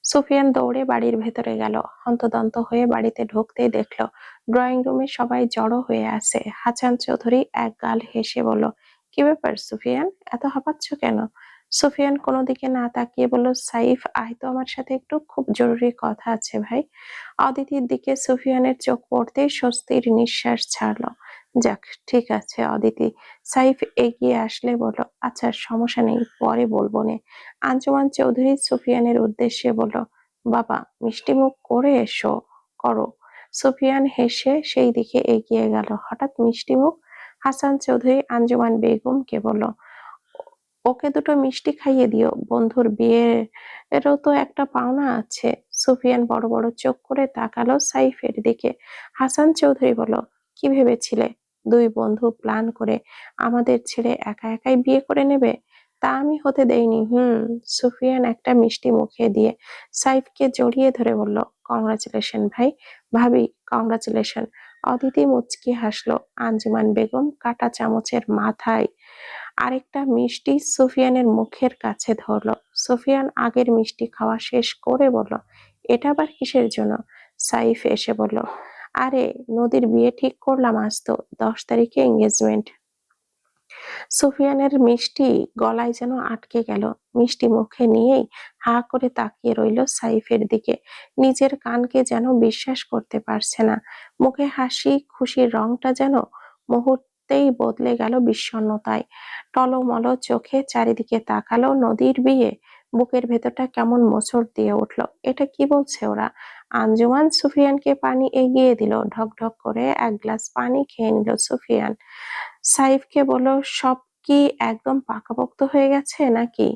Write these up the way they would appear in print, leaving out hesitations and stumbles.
সুফিয়ান দৌড়ে বাড়ির ভেতরে গেল। হন্তদন্ত হয়ে বাড়িতে ঢুকতেই দেখলো ড্রয়িং রুমে সবাই জড়ো হয়ে আছে। হাসান চৌধুরী এক গাল হেসে বলল, কি ব্যাপার সুফিয়ান, এত হাঁপাচ্ছ কেন? সুফিয়ান কোনো দিকে না তাকিয়ে বলল, সাইফ আয় তো আমার সাথে একটু, খুব জরুরি কথা আছে ভাই। অদিতির দিকে সুফিয়ানের চোখ পড়তেই স্বস্তির নিঃশ্বাস ছাড়লো। যাক, ঠিক আছে অদিতি। সাইফ এগিয়ে আসলে বলল, আচ্ছা সমস্যা নেই, পরে বলবো নে। আঞ্জুমান চৌধুরী সুফিয়ানের উদ্দেশ্যে বলল, বাবা মিষ্টি মুখ করে এসো, করো। সুফিয়ান হেসে সেই দিকে এগিয়ে গেল। হঠাৎ মিষ্টি মুখ। হাসান চৌধুরী আঞ্জুমান বেগমকে বলল, ওকে দুটো মিষ্টি খাইয়ে দিও, বন্ধুর বিয়েরও তো একটা পাওনা আছে। সুফিয়ান বড় বড় চোখ করে তাকালো সাইফের দিকে। হাসান চৌধুরী বলল, কি ভেবেছিলে দুই বন্ধু প্ল্যান করে আমাদের ছেড়ে একা একাই বিয়ে করে নেবে? তা আমি হতে দেইনি। সুফিয়ান একটা মিষ্টি মুখে দিয়ে সাইফকে জড়িয়ে ধরে বলল, কংগ্রাচুলেশন ভাই, ভাবি কংগ্রাচুলেশন। অদিতি মুচকি হাসলো। আঞ্জুমান বেগম কাঁটা চামচের মাথায় আরেকটা মিষ্টি সুফিয়ানের মুখের কাছে ধরলো। সুফিয়ান আগের মিষ্টি খাওয়া শেষ করে বলল, এটা আবার কিসের জন্য? সাইফ এসে বলল, আরে নদীর বিয়ে ঠিক করলাম, আজ তো 10 তারিখে এঙ্গেজমেন্ট। সুফিয়ানের মিষ্টি গলায় যেন আটকে গেল। মিষ্টি মুখে নিয়েই হা করে তাকিয়ে রইল সাইফের দিকে। নিজের কানকে যেন বিশ্বাস করতে পারছে না। মুখে হাসি, খুশির রংটা যেন মুহূর্তেই বদলে গেল বিষণ্ণতায়। টলমল চোখে চারিদিকে তাকালো। নদীর বিয়ে, বুকের ভেতরটা কেমন মোচড় দিয়ে উঠলো। এটা কি বলছে ওরা? আঞ্জুমান সুফিয়ানকে পানি এগিয়ে দিল। ঢক ঢক করে এক গ্লাস পানি খেয়ে নিল সুফিয়ান। সাইফকে বলল, সব কি একদম পাকাপোক্ত হয়ে গেছে নাকি?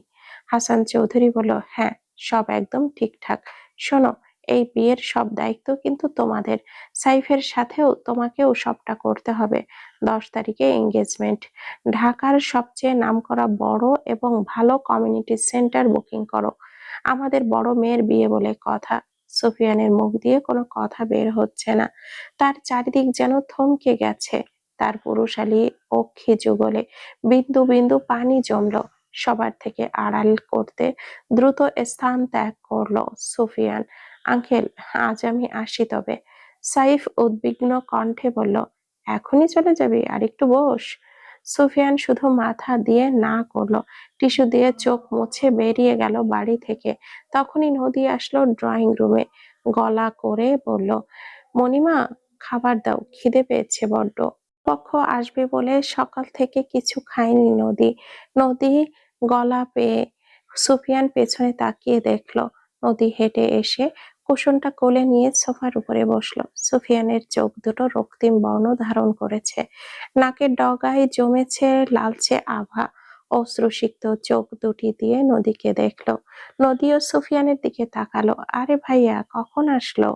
হাসান চৌধুরী বলল, হ্যাঁ, সব একদম ঠিকঠাক। শোনো, এই বিয়ের সব দায়িত্ব কিন্তু তোমাদের। সাইফের সাথেও তোমাকেও সবটা করতে হবে। 10 তারিখে এঙ্গেজমেন্ট। ঢাকার সবচেয়ে নামকরা বড় এবং ভালো কমিউনিটি সেন্টার বুকিং করো। আমাদের বড় মেয়ের বিয়ে বলে কথা। সুফিয়ানের মুখ দিয়ে কোনো কথা বের হচ্ছে না। তার চারিদিক যেন থমকে গেছে। তার পুরুষালী অক্ষি যুগলে বিন্দু বিন্দু পানি জমলো। সবার থেকে আড়াল করতে দ্রুত স্থান ত্যাগ করলো সুফিয়ান। আঙ্কেল, আজ আমি আসি তবে। সাইফ উদ্বিগ্ন কণ্ঠে বলল, এখনই চলে যাবি? আর একটু বস। সুফিয়ান শুধু মাথা দিয়ে না করলো। টিস্যু দিয়ে চোখ মুছে বেরিয়ে গেল বাড়ি থেকে। তখনই নদী আসলো ড্রয়িং রুমে। গলা করে বলল, মণিমা, খাবার দাও, খিদে পেয়েছে বড্ড। পক্ষ আসবে বলে সকাল থেকে কিছু খায়নি নদী। নদী গলা পেয়ে সুফিয়ান পেছনে তাকিয়ে দেখলো। নদী হেঁটে এসে কুশনটা কোলে নিয়ে সোফার উপরে বসলো। সুফিয়ানের চোখ দুটো রক্তিম বর্ণ ধারণ করেছে। নাকের ডগায় জমেছে লালচে আভা। অশ্রুসিক্ত চোখ দুটি দিয়ে নদীকে দেখলো। নদীও সুফিয়ানের দিকে তাকালো। আরে ভাইয়া, কখন আসলো?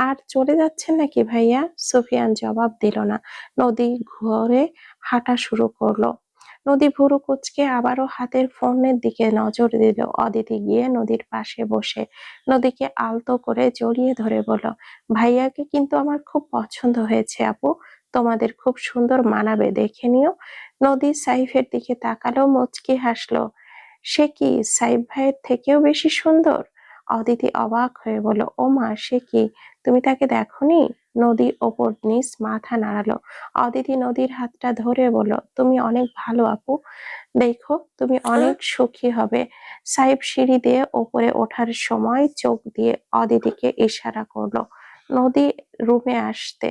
আর চলে যাচ্ছেন নাকি ভাইয়া? সুফিয়ান জবাব দিল না। নদী ঘরে হাঁটা শুরু করলো। নদী ভুরু কুঁচকে আবারও হাতের ফোনের দিকে নজর দিল। অদিতি গিয়ে নদীর পাশে বসে নদীকে আলতো করে জড়িয়ে ধরে বলল, ভাইয়াকে কিন্তু আমার খুব পছন্দ হয়েছে আপু, তোমাদের খুব সুন্দর মানাবে, দেখে নিও। নদী সাইফের দিকে তাকালো, মুচকি হাসলো। সে কি সাইফ ভাইয়ের থেকেও বেশি সুন্দর? অদিতি অবাক হয়ে বলল, ও মা, সে কি? তুমি তাকে দেখোনি? নদী ওপর নিচ মাথা নাড়ালো। অদিতি নদীর হাতটা ধরে বলল, তুমি অনেক ভালো আপু, দেখো তুমি অনেক সুখী হবে। সাইফ সিঁড়ি দিয়ে ওপরে ওঠার সময় চোখ দিয়ে অদিতিকে ইশারা করলো নদী রুমে আসতে।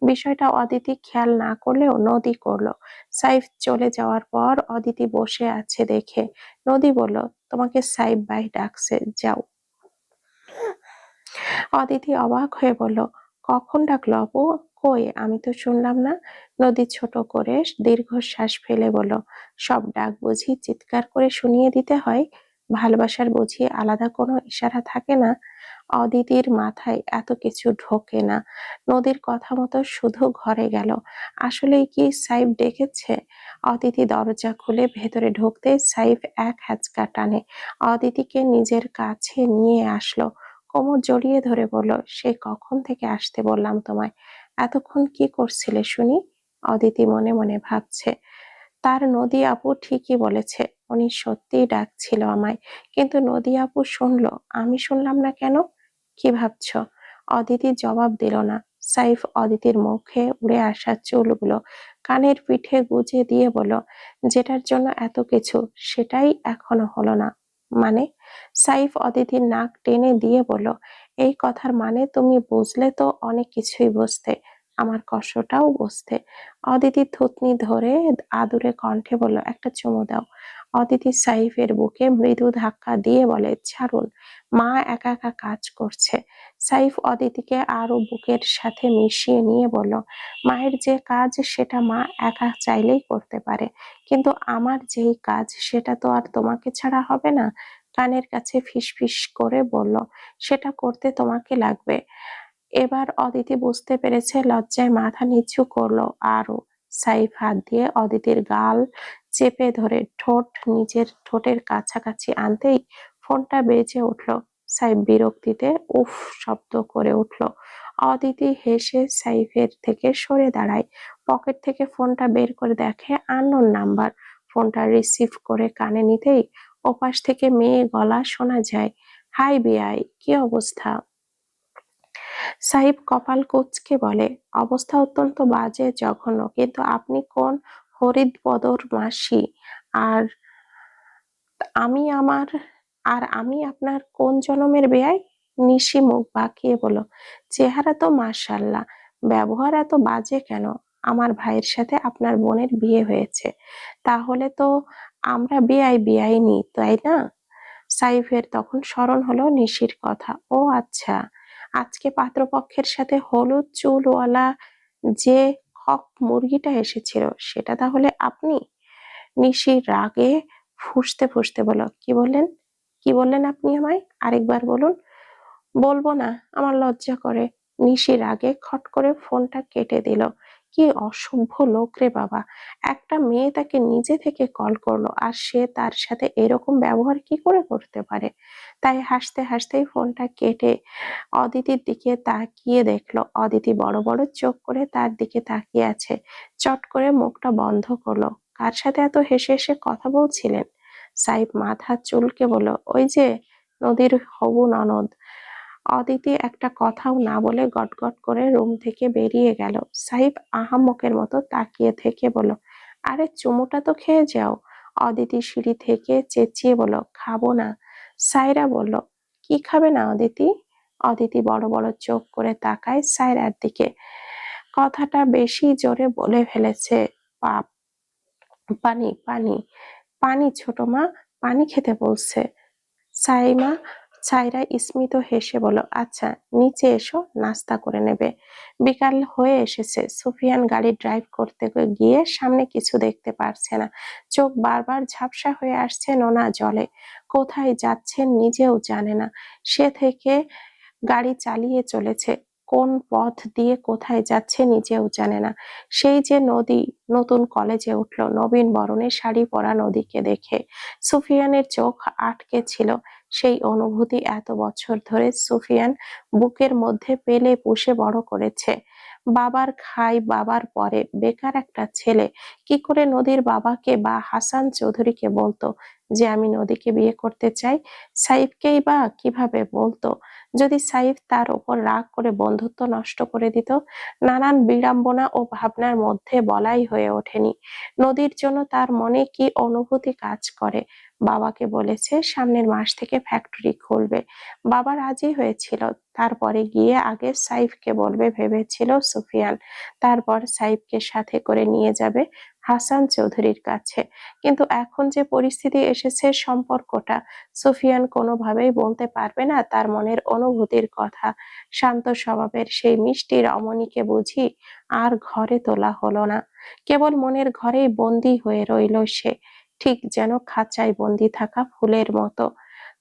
বিষয়টা অদিতি খেয়াল না করলেও নদী করলো। সাইফ চলে যাওয়ার পর অদিতি বসে আছে দেখে নদী বলল, তোমাকে সাইফ ভাই ডাকছে, যাও। অদিতি অবাক হয়ে বলল, কখন ডাকলো আপু? কই, আমি তো শুনলাম না। নদী ছোট করে দীর্ঘশ্বাস ফেলে বলল, সব ডাক বুঝি চিৎকার করে শুনিয়ে দিতে হয়? ভালোবাসার বুঝি আলাদা কোনো ইশারা থাকে না? অদিতির মাথায় এত কিছু ঢোকে না। নদীর কথা মতো শুধু ঘরে গেল। আসলেই কি সাইফ ডেকেছে? অদিতি দরজা খুলে ভেতরে ঢুকতে সাইফ এক হ্যাচকা টানে অদিতিকে নিজের কাছে নিয়ে আসলো। কোমর জড়িয়ে ধরে বলল, সে কখন থেকে আসতে বললাম তোমায়, এতক্ষণ কি করছিলে শুনি? অদিতি মনে মনে ভাবছে, তার নদী আপু ঠিকই বলেছে, উনি সত্যিই ডাকছিল আমায়। কিন্তু নদী আপু শুনলো, আমি শুনলাম না কেন? কি ভাবছো? অদিতি জবাব দিল না। সাইফ অদিতির মুখে উড়ে আসা চুলগুলো কানের পিঠে গুজে দিয়ে বলল, যেটার জন্য এত কিছু সেটাই এখনো হলো না। মানে? সাইফ অদিতির নাক টেনে দিয়ে বলল, এই কথার মানে তুমি বুঝলে তো অনেক কিছুই বুঝতে, আমার কষ্টটাও বুঝতে। অদিতি থুতনি ধরে আদুরে কণ্ঠে বলল, একটা চুমু দাও। অদিতি সাইফের বুকে মৃদু ধাক্কা দিয়ে বলে, ছাড়ুন, মা একা একা কাজ করছে। সাইফ অদিতিকে আরো বুকের সাথে মিশিয়ে নিয়ে বলল, মায়ের যে কাজ সেটা মা একা চাইলেই করতে পারে, কিন্তু আমার যেই কাজ সেটা তো আর তোমাকে ছাড়া হবে না। কানের কাছে ফিসফিস করে বলল, সেটা করতে তোমাকে লাগবে। এবার অদিতি বুঝতে পেরেছে, লজ্জায় মাথা নিচু করলো আরো। সাইফ হাত দিয়ে অদিতির গাল চেপে ধরে ঠোঁট নিজের ঠোঁটের কাছাকাছি আনতেই ফোনটা বেজে উঠল। সাইফ বিরক্তিতে উফ শব্দ করে উঠল। অদিতি হেসে সাইফের থেকে সরে দাঁড়ায়। পকেট থেকে ফোনটা বের করে দেখে আননোন নাম্বার। ফোনটা রিসিভ করে কানে নিতেই ওপাশ থেকে মেয়ে গলা শোনা যায়, হাই বিআই, কি অবস্থা? সাহিব কপাল কুঁচকে বলে, অবস্থা অত্যন্ত বাজে, জঘন্য, কিন্তু আপনি কোন হরিদ্বদর মাসি? আর আমি আমার আর আমি আপনার কোন জনমের বেয়াই? নিশি মুখ বাঁকিয়ে বলল, চেহারা তো মাশাআল্লাহ, ব্যবহার এত বাজে কেন? আমার ভাইয়ের সাথে আপনার বোনের বিয়ে হয়েছে, তাহলে তো আমরা বেয়াই বেআইনি, তাই না? সাইফের তখন স্মরণ হলো নিশির কথা। ও আচ্ছা, আজকে পাত্রপক্ষের সাথে হলুদ চুলওয়ালা যে কক মুরগিটা এসেছিল সেটা তাহলে আপনি? নিশি রাগে ফুঁসতে ফুঁসতে বলল, কি বললেন? কি বললেন আপনি আমায়? আরেকবার বলুন। বলবো না, আমার লজ্জা করে। নিশি রাগে খট করে ফোনটা কেটে দিল। কি অসভ্য লোক রে বাবা! একটা মেয়ে তাকে নিজে থেকে কল করলো আর সে তার সাথে এরকম ব্যবহার কি করে করতে পারে? তাই হাসতে হাসতেই ফোনটা কেটে অদিতির দিকে তাকিয়ে দেখলো অদিতি বড় বড় চোখ করে তার দিকে তাকিয়ে আছে। চট করে মুখটা বন্ধ করলো। কার সাথে এত হেসে হেসে কথা বলছিলেন? সাইফ মাথা চুলকে বলল, ওই যে নদীর হবু ননদ। অদিতি একটা কথাও না বলে গটগট করে রুম থেকে বেরিয়ে গেল। সাইফ আহাম্মকের মতো তাকিয়ে থেকে বলল, আরে চুমুটা তো খেয়ে যাও। অদিতি সিঁড়ি থেকে চেঁচিয়ে বলল, খাবো না। সাইরা বলল, কি খাবে না অদিতি? অদিতি বড় বড় চোখ করে তাকায় সাইরার দিকে। কথাটা বেশি জোরে বলে ফেলেছে। পাপ, পানি পানি পানি, ছোট মা, পানি খেতে বলছে। সাইমা সাইরা স্মিত হেসে বলল, আচ্ছা নিচে এসো, নাস্তা করে নেবে। বিকাল হয়ে এসেছে। সুফিয়ান গাড়ি ড্রাইভ করতে গিয়ে সামনে কিছু দেখতে পারছে না। চোখ বারবার ঝাপসা হয়ে আসছে নোনা জলে। কোথায় যাচ্ছেন নিজেও জানে না। সে থেকে গাড়ি চালিয়ে চলেছে, কোন পথ দিয়ে কোথায় যাচ্ছে নিজেও জানে না। সেই যে নদী, নতুন কলেজে উঠলো নবীন বরণে শাড়ি পরা নদীকে দেখে সুফিয়ানের চোখ আটকে ছিল। সেই অনুভূতি এত বছর ধরে সুফিয়ান বুকের মধ্যে পেলে পুষে বড় করেছে। বাবার খাই বাবার পরে বেকার একটা ছেলে কি করে নদীর বাবাকে বা হাসান চৌধুরীকে বলতো যে আমি নদীকে বিয়ে করতে চাই? সাইফকেই বা কিভাবে বলতো যদি সাইফ তার উপর রাগ করে বন্ধুত্ব নষ্ট করে দিত? নানান বিড়ম্বনা ও ভাবনার মধ্যে বলাই হয়ে ওঠেনি নদীর জন্য তার মনে কি অনুভূতি কাজ করে। বাবাকে বলেছে সামনের মাস থেকে ফ্যাক্টরি খুলবে। বাবা রাজি হয়েছিল। তারপরে গিয়ে আগে সাইফকে বলবে ভেবেছিল সুফিয়ান, তারপর সাইফকে সাথে করে নিয়ে যাবে হাসান চৌধুরীর কাছে। কিন্তু এখন যে পরিস্থিতি এসেছে, সম্পর্কটা সুফিয়ান কোনোভাবেই বলতে পারবে না তার মনের অনুভূতির কথা। শান্ত স্বভাবের সেই মিষ্টি রমণীকে বুঝি আর ঘরে তোলা হলো না, কেবল মনের ঘরেই বন্দী হয়ে রইল সে, ঠিক যেন খাঁচায় বন্দি থাকা ফুলের মতো।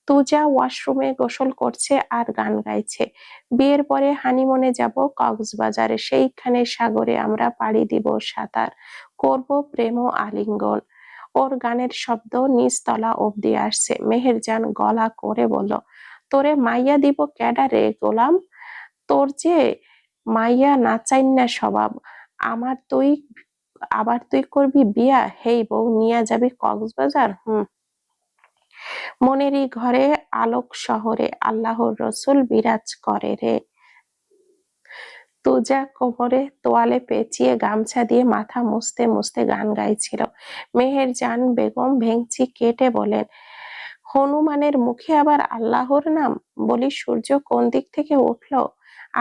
তুজা ওয়াশরুমে গোসল করছে আর গান গাইছে। বিয়ের পরে হানিমুনে যাব কক্সবাজারে, সেইখানে সাগরে আমরা পাড়ি দিব সাঁতার, করব প্রেম ও আলিঙ্গন। ওর গানের শব্দ নিচতলা অব্দি আসছে। মেহেরজান গলা করে বলল, তোরে মাইয়া দিব ক্যাডা রে গোলাম? তোর যে মাইয়া নাচাইন্না স্বভাব, আমার তুই আবার তুই করবি বিয়া, হেই বউ নিয়া যাবি কক্সবাজার? মনেরই ঘরে আলোক শহরে আল্লাহর রসুল বিরাজ করে রে। তুজা কোমরে তোয়ালে পেঁচিয়ে গামছা দিয়ে মাথা মুছতে মুছতে গান গাইছিল। মেহেরজান বেগম ভেংচি কেটে বলেন, হনুমানের মুখে আবার আল্লাহর নাম? বলি সূর্য কোন দিক থেকে উঠলো?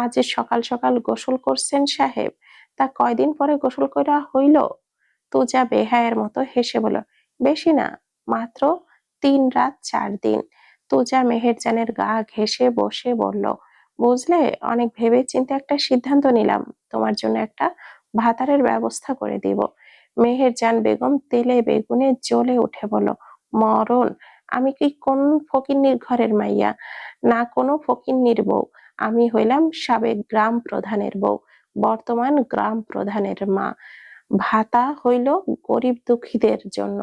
আজ সকাল সকাল গোসল করছেন সাহেব? তা কয়দিন পরে গোসল করা হইল? তুজা বেহায়ের মতো হেসে বলল, বেশি না, মাত্র 3 রাত 4 দিন। তুজা মেহেরজানের গা ঘেঁষে বসে বলল, বুঝলে, অনেক ভেবে চিন্তে একটা সিদ্ধান্ত নিলাম, তোমার জন্য একটা ভাতারের ব্যবস্থা করে দিব। মেহেরজান বেগম তেলে বেগুনে জ্বলে উঠে বলল, মরণ! আমি কি কোন ফকিন্নির ঘরের মাইয়া? না কোনো ফকিন্নির বউ, আমি হইলাম সাবেক গ্রাম প্রধানের বউ, বর্তমান গ্রাম প্রধানের মা। ভাতা হইল গরিব দুঃখীদের জন্য।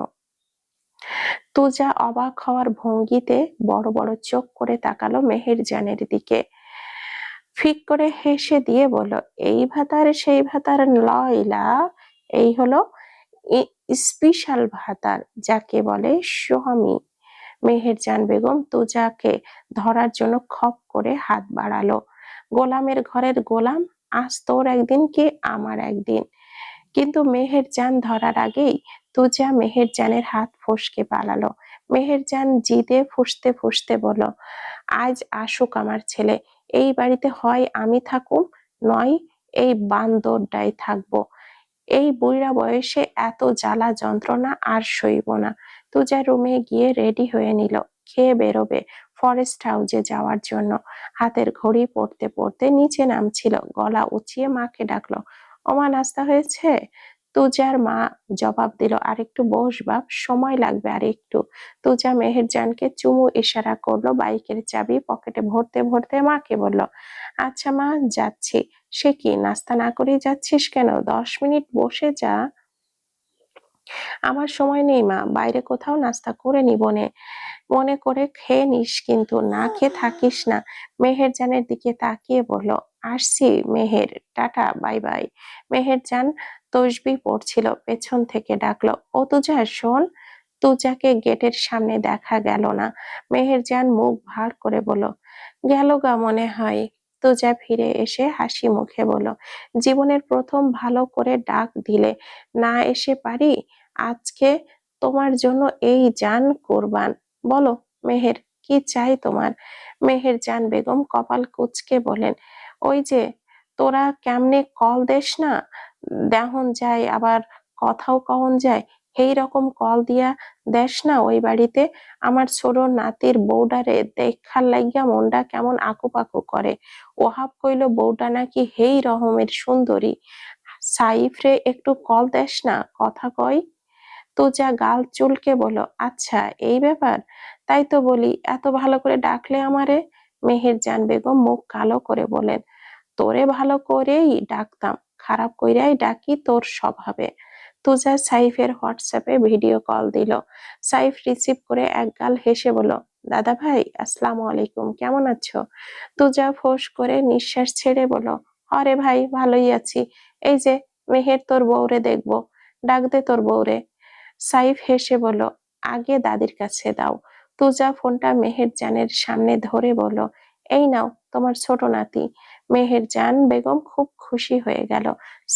তুজা অবাক হওয়ার ভঙ্গিতে বড় বড় চোখ করে তাকালো মেহেরজানের দিকে, ফিক করে হেসে দিয়ে বলল, এই ভাতার সেই ভাতার লয়লা, এই হলো স্পেশাল ভাতার, যাকে বলে স্বামী। মেহেরজান বেগম তুজাকে ধরার জন্য খপ করে হাত বাড়ালো। গোলামের ঘরের গোলাম, আজ তোর একদিন কি আমার একদিন। কিন্তু মেহেরজান ধরার আগেই তুজা মেহেরজানের হাত ফসকে পালালো। মেহেরজান জিদে ফুঁসতে ফুঁসতে বলল, আজ আসুক আমার ছেলে, এই বাড়িতে হয় আমি থাকুম, নয় এই বান্দরটাই থাকবো। এই বুইড়া বয়সে এত জ্বালা যন্ত্রণা আর সইব না। তুজা রুমে গিয়ে রেডি হয়ে নিল, খেয়ে বেরোবে ফরেস্ট হাউসে যাওয়ার জন্য। হাতের ঘড়ি পড়তে পড়তে নিচে নামছিল, গলা উঁচিয়ে মাকে ডাকলো, ওমা নাস্তা হয়েছে? তুজার মা জবাব দিল, আরেকটু বস বাপ, সময় লাগবে আর একটু। তুজা মেহেরজানকে চুমু ইশারা করলো, বাইকের চাবি পকেটে ভরতে ভরতে মাকে বলল, আচ্ছা মা, যাচ্ছি। সে কি, নাস্তা না করেই যাচ্ছিস কেন? 10 মিনিট বসে যা। আমার সময় নেই মা, বাইরে কোথাও নাস্তা করে নিবনে, মনে করে খেয়ে নিস, কিন্তু না খেয়ে থাকিস না। মেহেরজানের দিকে তাকিয়ে বলল, আসছি Meher, tata, bye bye. Meherjaan তসবিহ পড়ছিল, পেছন থেকে ডাকলো, ও তুজা শোন। তুজাকে গেটের সামনে দেখা গেল না। মেহেরজান মুখ ভার করে বলল, গেল গা মনে হয়। তুজা ফিরে এসে হাসি মুখে বলল, জীবনের প্রথম ভালো করে ডাক দিলে, না এসে পারি? আজকে তোমার জন্য এই জান কোরবান। বলো মেহের, কি চাই তোমার? মেহেরজান বেগম কপাল কুঁচকে বলেন, ওই যে তোরা কেমনে কল দেস না, দেহন যায় আবার কথাও কহন যায়, এই রকম কল দিয়া দেস না ওই বাড়িতে। আমার ছোট নাতির বউডারে দেখার লাগিয়া মনটা কেমন আকুপাকু করে। ওহাব কইল বউটা নাকি হেই রকমের সুন্দরী। সাইফ রে একটু কল দেস না, কথা কয়। তুজা গাল চুলকে বলল, আচ্ছা এই ব্যাপার, তাই তো বলি, এত ভালো করে ডাকলে আমারে। মেহেরজান বেগম মুখ কালো করে বলেন, তোরে ভালো করেই ডাকতাম, খারাপ কইরাই ডাকি তোর স্বভাবে। তুজা সাইফের হোয়াটসঅ্যাপে ভিডিও কল দিল। সাইফ রিসিভ করে একগাল হেসে বলল, দাদা ভাই আসসালামু আলাইকুম, কেমন আছো? তুজা ফোঁস করে নিঃশ্বাস ছেড়ে বলল, আরে ভাই ভালোই আছি, এই যে মেহের তোর বউরে দেখবো, ডাক দে তোর বউরে। সাইফ হেসে বলল, আগে দাদির কাছে দাও। তুজা ফোনটা মেহেরজানের সামনে ধরে বলল, এই নাও তোমার ছোট নাতি। মেহেরজান বেগম খুব খুশি হয়ে গেল।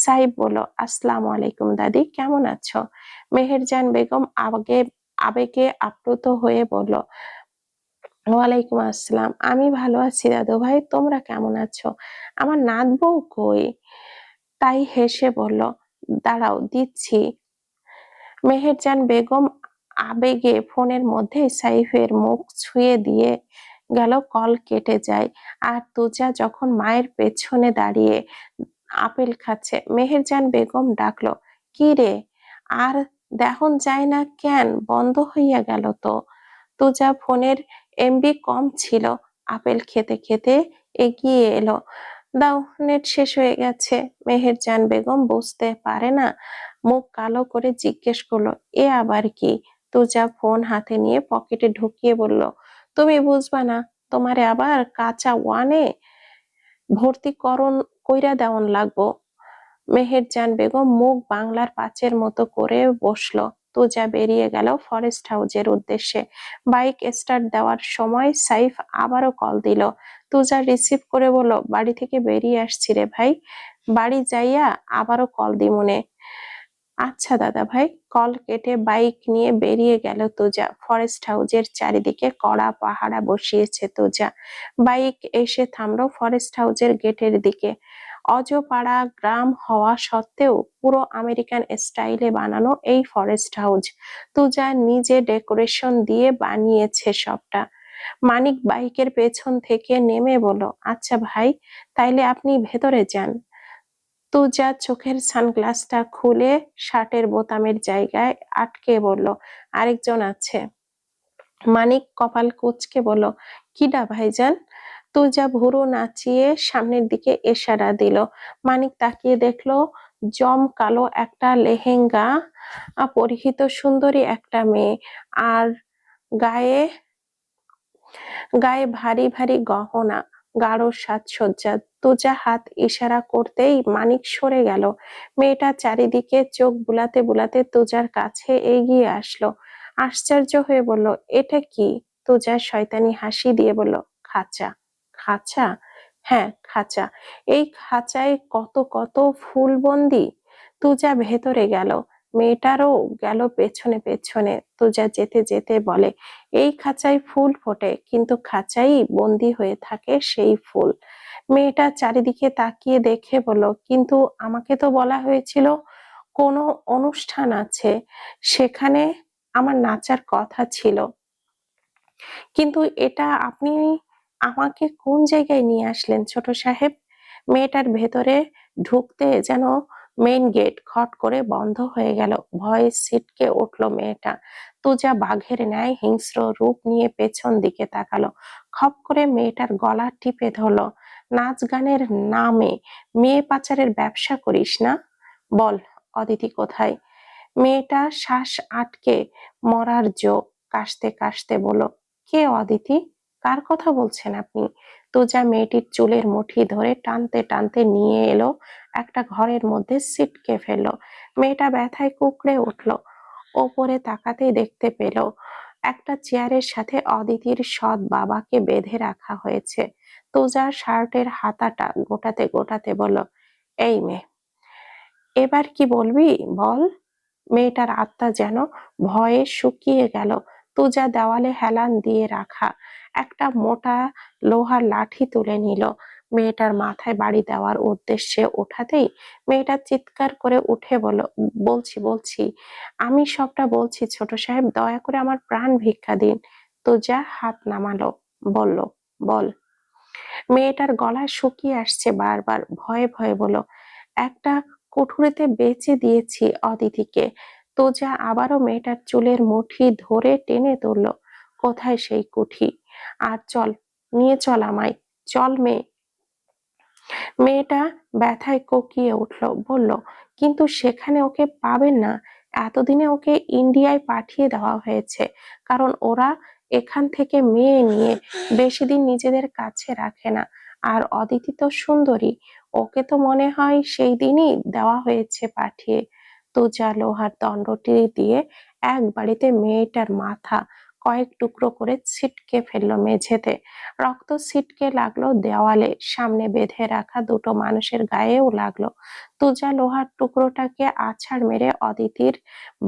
সাইফ বলল, আসসালামু আলাইকুম দাদি, কেমন আছো? মেহেরজান বেগম আবেগে আপ্লুত হয়ে বলল, ওয়ালাইকুম আসসালাম, আমি ভালো আছি দাদু ভাই, তোমরা কেমন আছো? আমার নাত বউ কই? তাই হেসে বলল, দাঁড়াও দিচ্ছি। মেহেরজান বেগম আবেগে ফোনের মধ্যে সাইফের মুখ ছুঁয়ে দিয়ে গেল, কল কেটে যায়। আর তুজা যখন মায়ের পেছনে দাঁড়িয়ে আপেল খাচ্ছে, মেহেরজান বেগম ডাকলো, কি রে, আর দেখন যায় না কেন? বন্ধ হইয়া গেল তো। তুজা ফোনের এমবি কম ছিল, আপেল খেতে খেতে এগিয়ে এলো, দাও, নেট শেষ হয়ে গেছে। মেহেরজান বেগম বুঝতে পারে না, মুখ কালো করে জিজ্ঞেস করলো, এ আবার কি? তুজা ফোন হাতে নিয়ে পকেটে ঢুকিয়ে বলল, তুমি বুঝবা না, তোমারে আবার কাঁচা ওয়ানে ভর্তি করণ কইরা দেওয়ান লাগবো। মেহেরজান বেগম মুখ বাংলার পাঁচের মতো করে বসলো। তুজা বেরিয়ে গেল ফরেস্ট হাউসের উদ্দেশ্যে। বাইক স্টার্ট দেওয়ার সময় সাইফ আবারও কল দিল। তুজা রিসিভ করে বলল, বাড়ি থেকে বেরিয়ে আসছি রে ভাই, বাড়ি যাইয়া আবারও কল দিমুনে। আচ্ছা দাদা ভাই। কল কেটে বাইক নিয়ে বেরিয়ে গেল তুজা। ফরেস্ট হাউসের চারিদিকে কড়া পাহারা বসিয়েছে তুজা। বাইক এসে থামলো ফরেস্ট হাউসের গেটের দিকে। অজপাড়া গ্রাম হওয়া সত্ত্বেও পুরো আমেরিকান স্টাইলে বানানো এই ফরেস্ট হাউস তুজা নিজে ডেকোরেশন দিয়ে বানিয়েছে সবটা। মানিক বাইকের পেছন থেকে নেমে বলল, আচ্ছা ভাই, তাইলে আপনি ভেতরে যান। তুজা চোখের সানগ্লাসটা খুলে শার্টের বোতামের জায়গায় আটকে বলল, আরেকজন আছে। মানিক কপাল কুঁচকে বলল, কিডা ভাইজান? তুজা ভুরু নাচিয়ে সামনের দিকে ইশারা দিল। মানিক তাকিয়ে দেখলো জমকালো একটা লেহেঙ্গা পরিহিত সুন্দরী একটা মেয়ে, আর গায়ে গায়ে ভারী ভারী গহনা, গাঢ় সাজসজ্জা। তুজা হাত ইশারা করতেই মানিক সরে গেল। মেয়েটা চারিদিকে চোখ বুলাতে বুলাতে তুজার কাছে এগিয়ে আসলো। আশ্চর্য হয়ে বলল, এটা কি? তুজা শয়তানি হাসি দিয়ে বলল, খাঁচা। খাঁচা? হ্যাঁ, খাঁচা। এই খাঁচায় কত কত ফুল বন্দি। তুজা ভেতরে গেল, মেয়েটারও গেল পেছনে পেছনে। তুজা যেতে যেতে বলে, এই খাঁচায় ফুল ফোটে, কিন্তু খাঁচাই বন্দি হয়ে থাকে সেই ফুল। মেয়েটা চারিদিকে তাকিয়ে দেখে বলল, কিন্তু আমাকে তো বলা হয়েছিল কোনো অনুষ্ঠান আছে, সেখানে আমার নাচার কথা ছিল, কিন্তু এটা আপনি আমাকে কোন জায়গায় নিয়ে আসলেন ছোট সাহেব? মেয়েটার ভেতরে ঢুকতে যেন মেইন গেট খট করে বন্ধ হয়ে গেল। ভয়ে ছিটকে উঠল মেয়েটা। তুজা বাঘের ন্যায় হিংস্র রূপ নিয়ে পেছন দিকে তাকালো। খপ করে মেয়েটার গলা টিপে ধরলো। নাচ গানের নামে মেয়ে পাচারের ব্যবসা করিস না? বল, অদিতি কোথায়? মেয়েটা শ্বাস আটকে মরার জো কাশতে কাশতে বলল, কে অদিতি? কার কথা বলছেন আপনি? তুজা মেয়েটির চুলের মুঠি ধরে টানতে টানতে নিয়ে এলো একটা ঘরের মধ্যে ছিটকে ফেললো। মেয়েটা ব্যথায় কুঁকড়ে উঠল। ওপরে তাকাতেই দেখতে পেল একটা চেয়ারের সাথে অদিতির সৎ বাবাকে বেঁধে রাখা হয়েছে। তুজা শার্টের হাতাটা গোটাতে গোটাতে বলল, এই মেয়ে, এবার কি বলবি বল? মেয়েটার আত্মা যেন ভয়ে শুকিয়ে গেল। তুজা দেওয়ালে হেলান দিয়ে রাখা একটা মোটা লোহার লাঠি তুলে নিল। মেয়েটার মাথায় বাড়ি দেওয়ার উদ্দেশ্যে ওঠাতেই মেয়েটা চিৎকার করে উঠে বলল, বলছি বলছি, আমি সবটা বলছি ছোট সাহেব, দয়া করে আমার প্রাণ ভিক্ষা দিন। তুজা হাত নামালো, বলল, বল। মেয়েটার গলা শুকিয়ে আসছে বারবার। ভয়ে ভয়ে বলল, একটা কুঠুরিতে বেচে দিয়েছি অদিতিকে। তোজা আবারও মেয়েটার চুলের মুঠি ধরে টেনে তুলল। কোথায় সেই কুঠি? আর চল, নিয়ে চল আমায়, চল মেয়ে। মেয়েটা ব্যথায় কোকিয়ে উঠল, বলল, কিন্তু সেখানে ওকে পাবেন না। এতদিনে ওকে ইন্ডিয়ায় পাঠিয়ে দেওয়া হয়েছে, কারণ ওরা এখান থেকে মেয়ে নিয়ে বেশি দিন নিজেদের কাছে রাখে না। আর অদিতি তো সুন্দরী, ওকে তো মনে হয় সেই দিনই দেওয়া হয়েছে পাঠিয়ে। তুজা লোহার দণ্ডটি দিয়ে এক বাড়িতে মেয়েটার মাথা কয়েক টুকরো করে ছিটকে ফেললো মেঝেতে। রক্ত ছিটকে লাগলো দেওয়ালে, সামনে বেঁধে রাখা দুটো মানুষের গায়েও লাগলো। তুজা লোহার টুকরোটাকে আছাড় মেরে অদিতির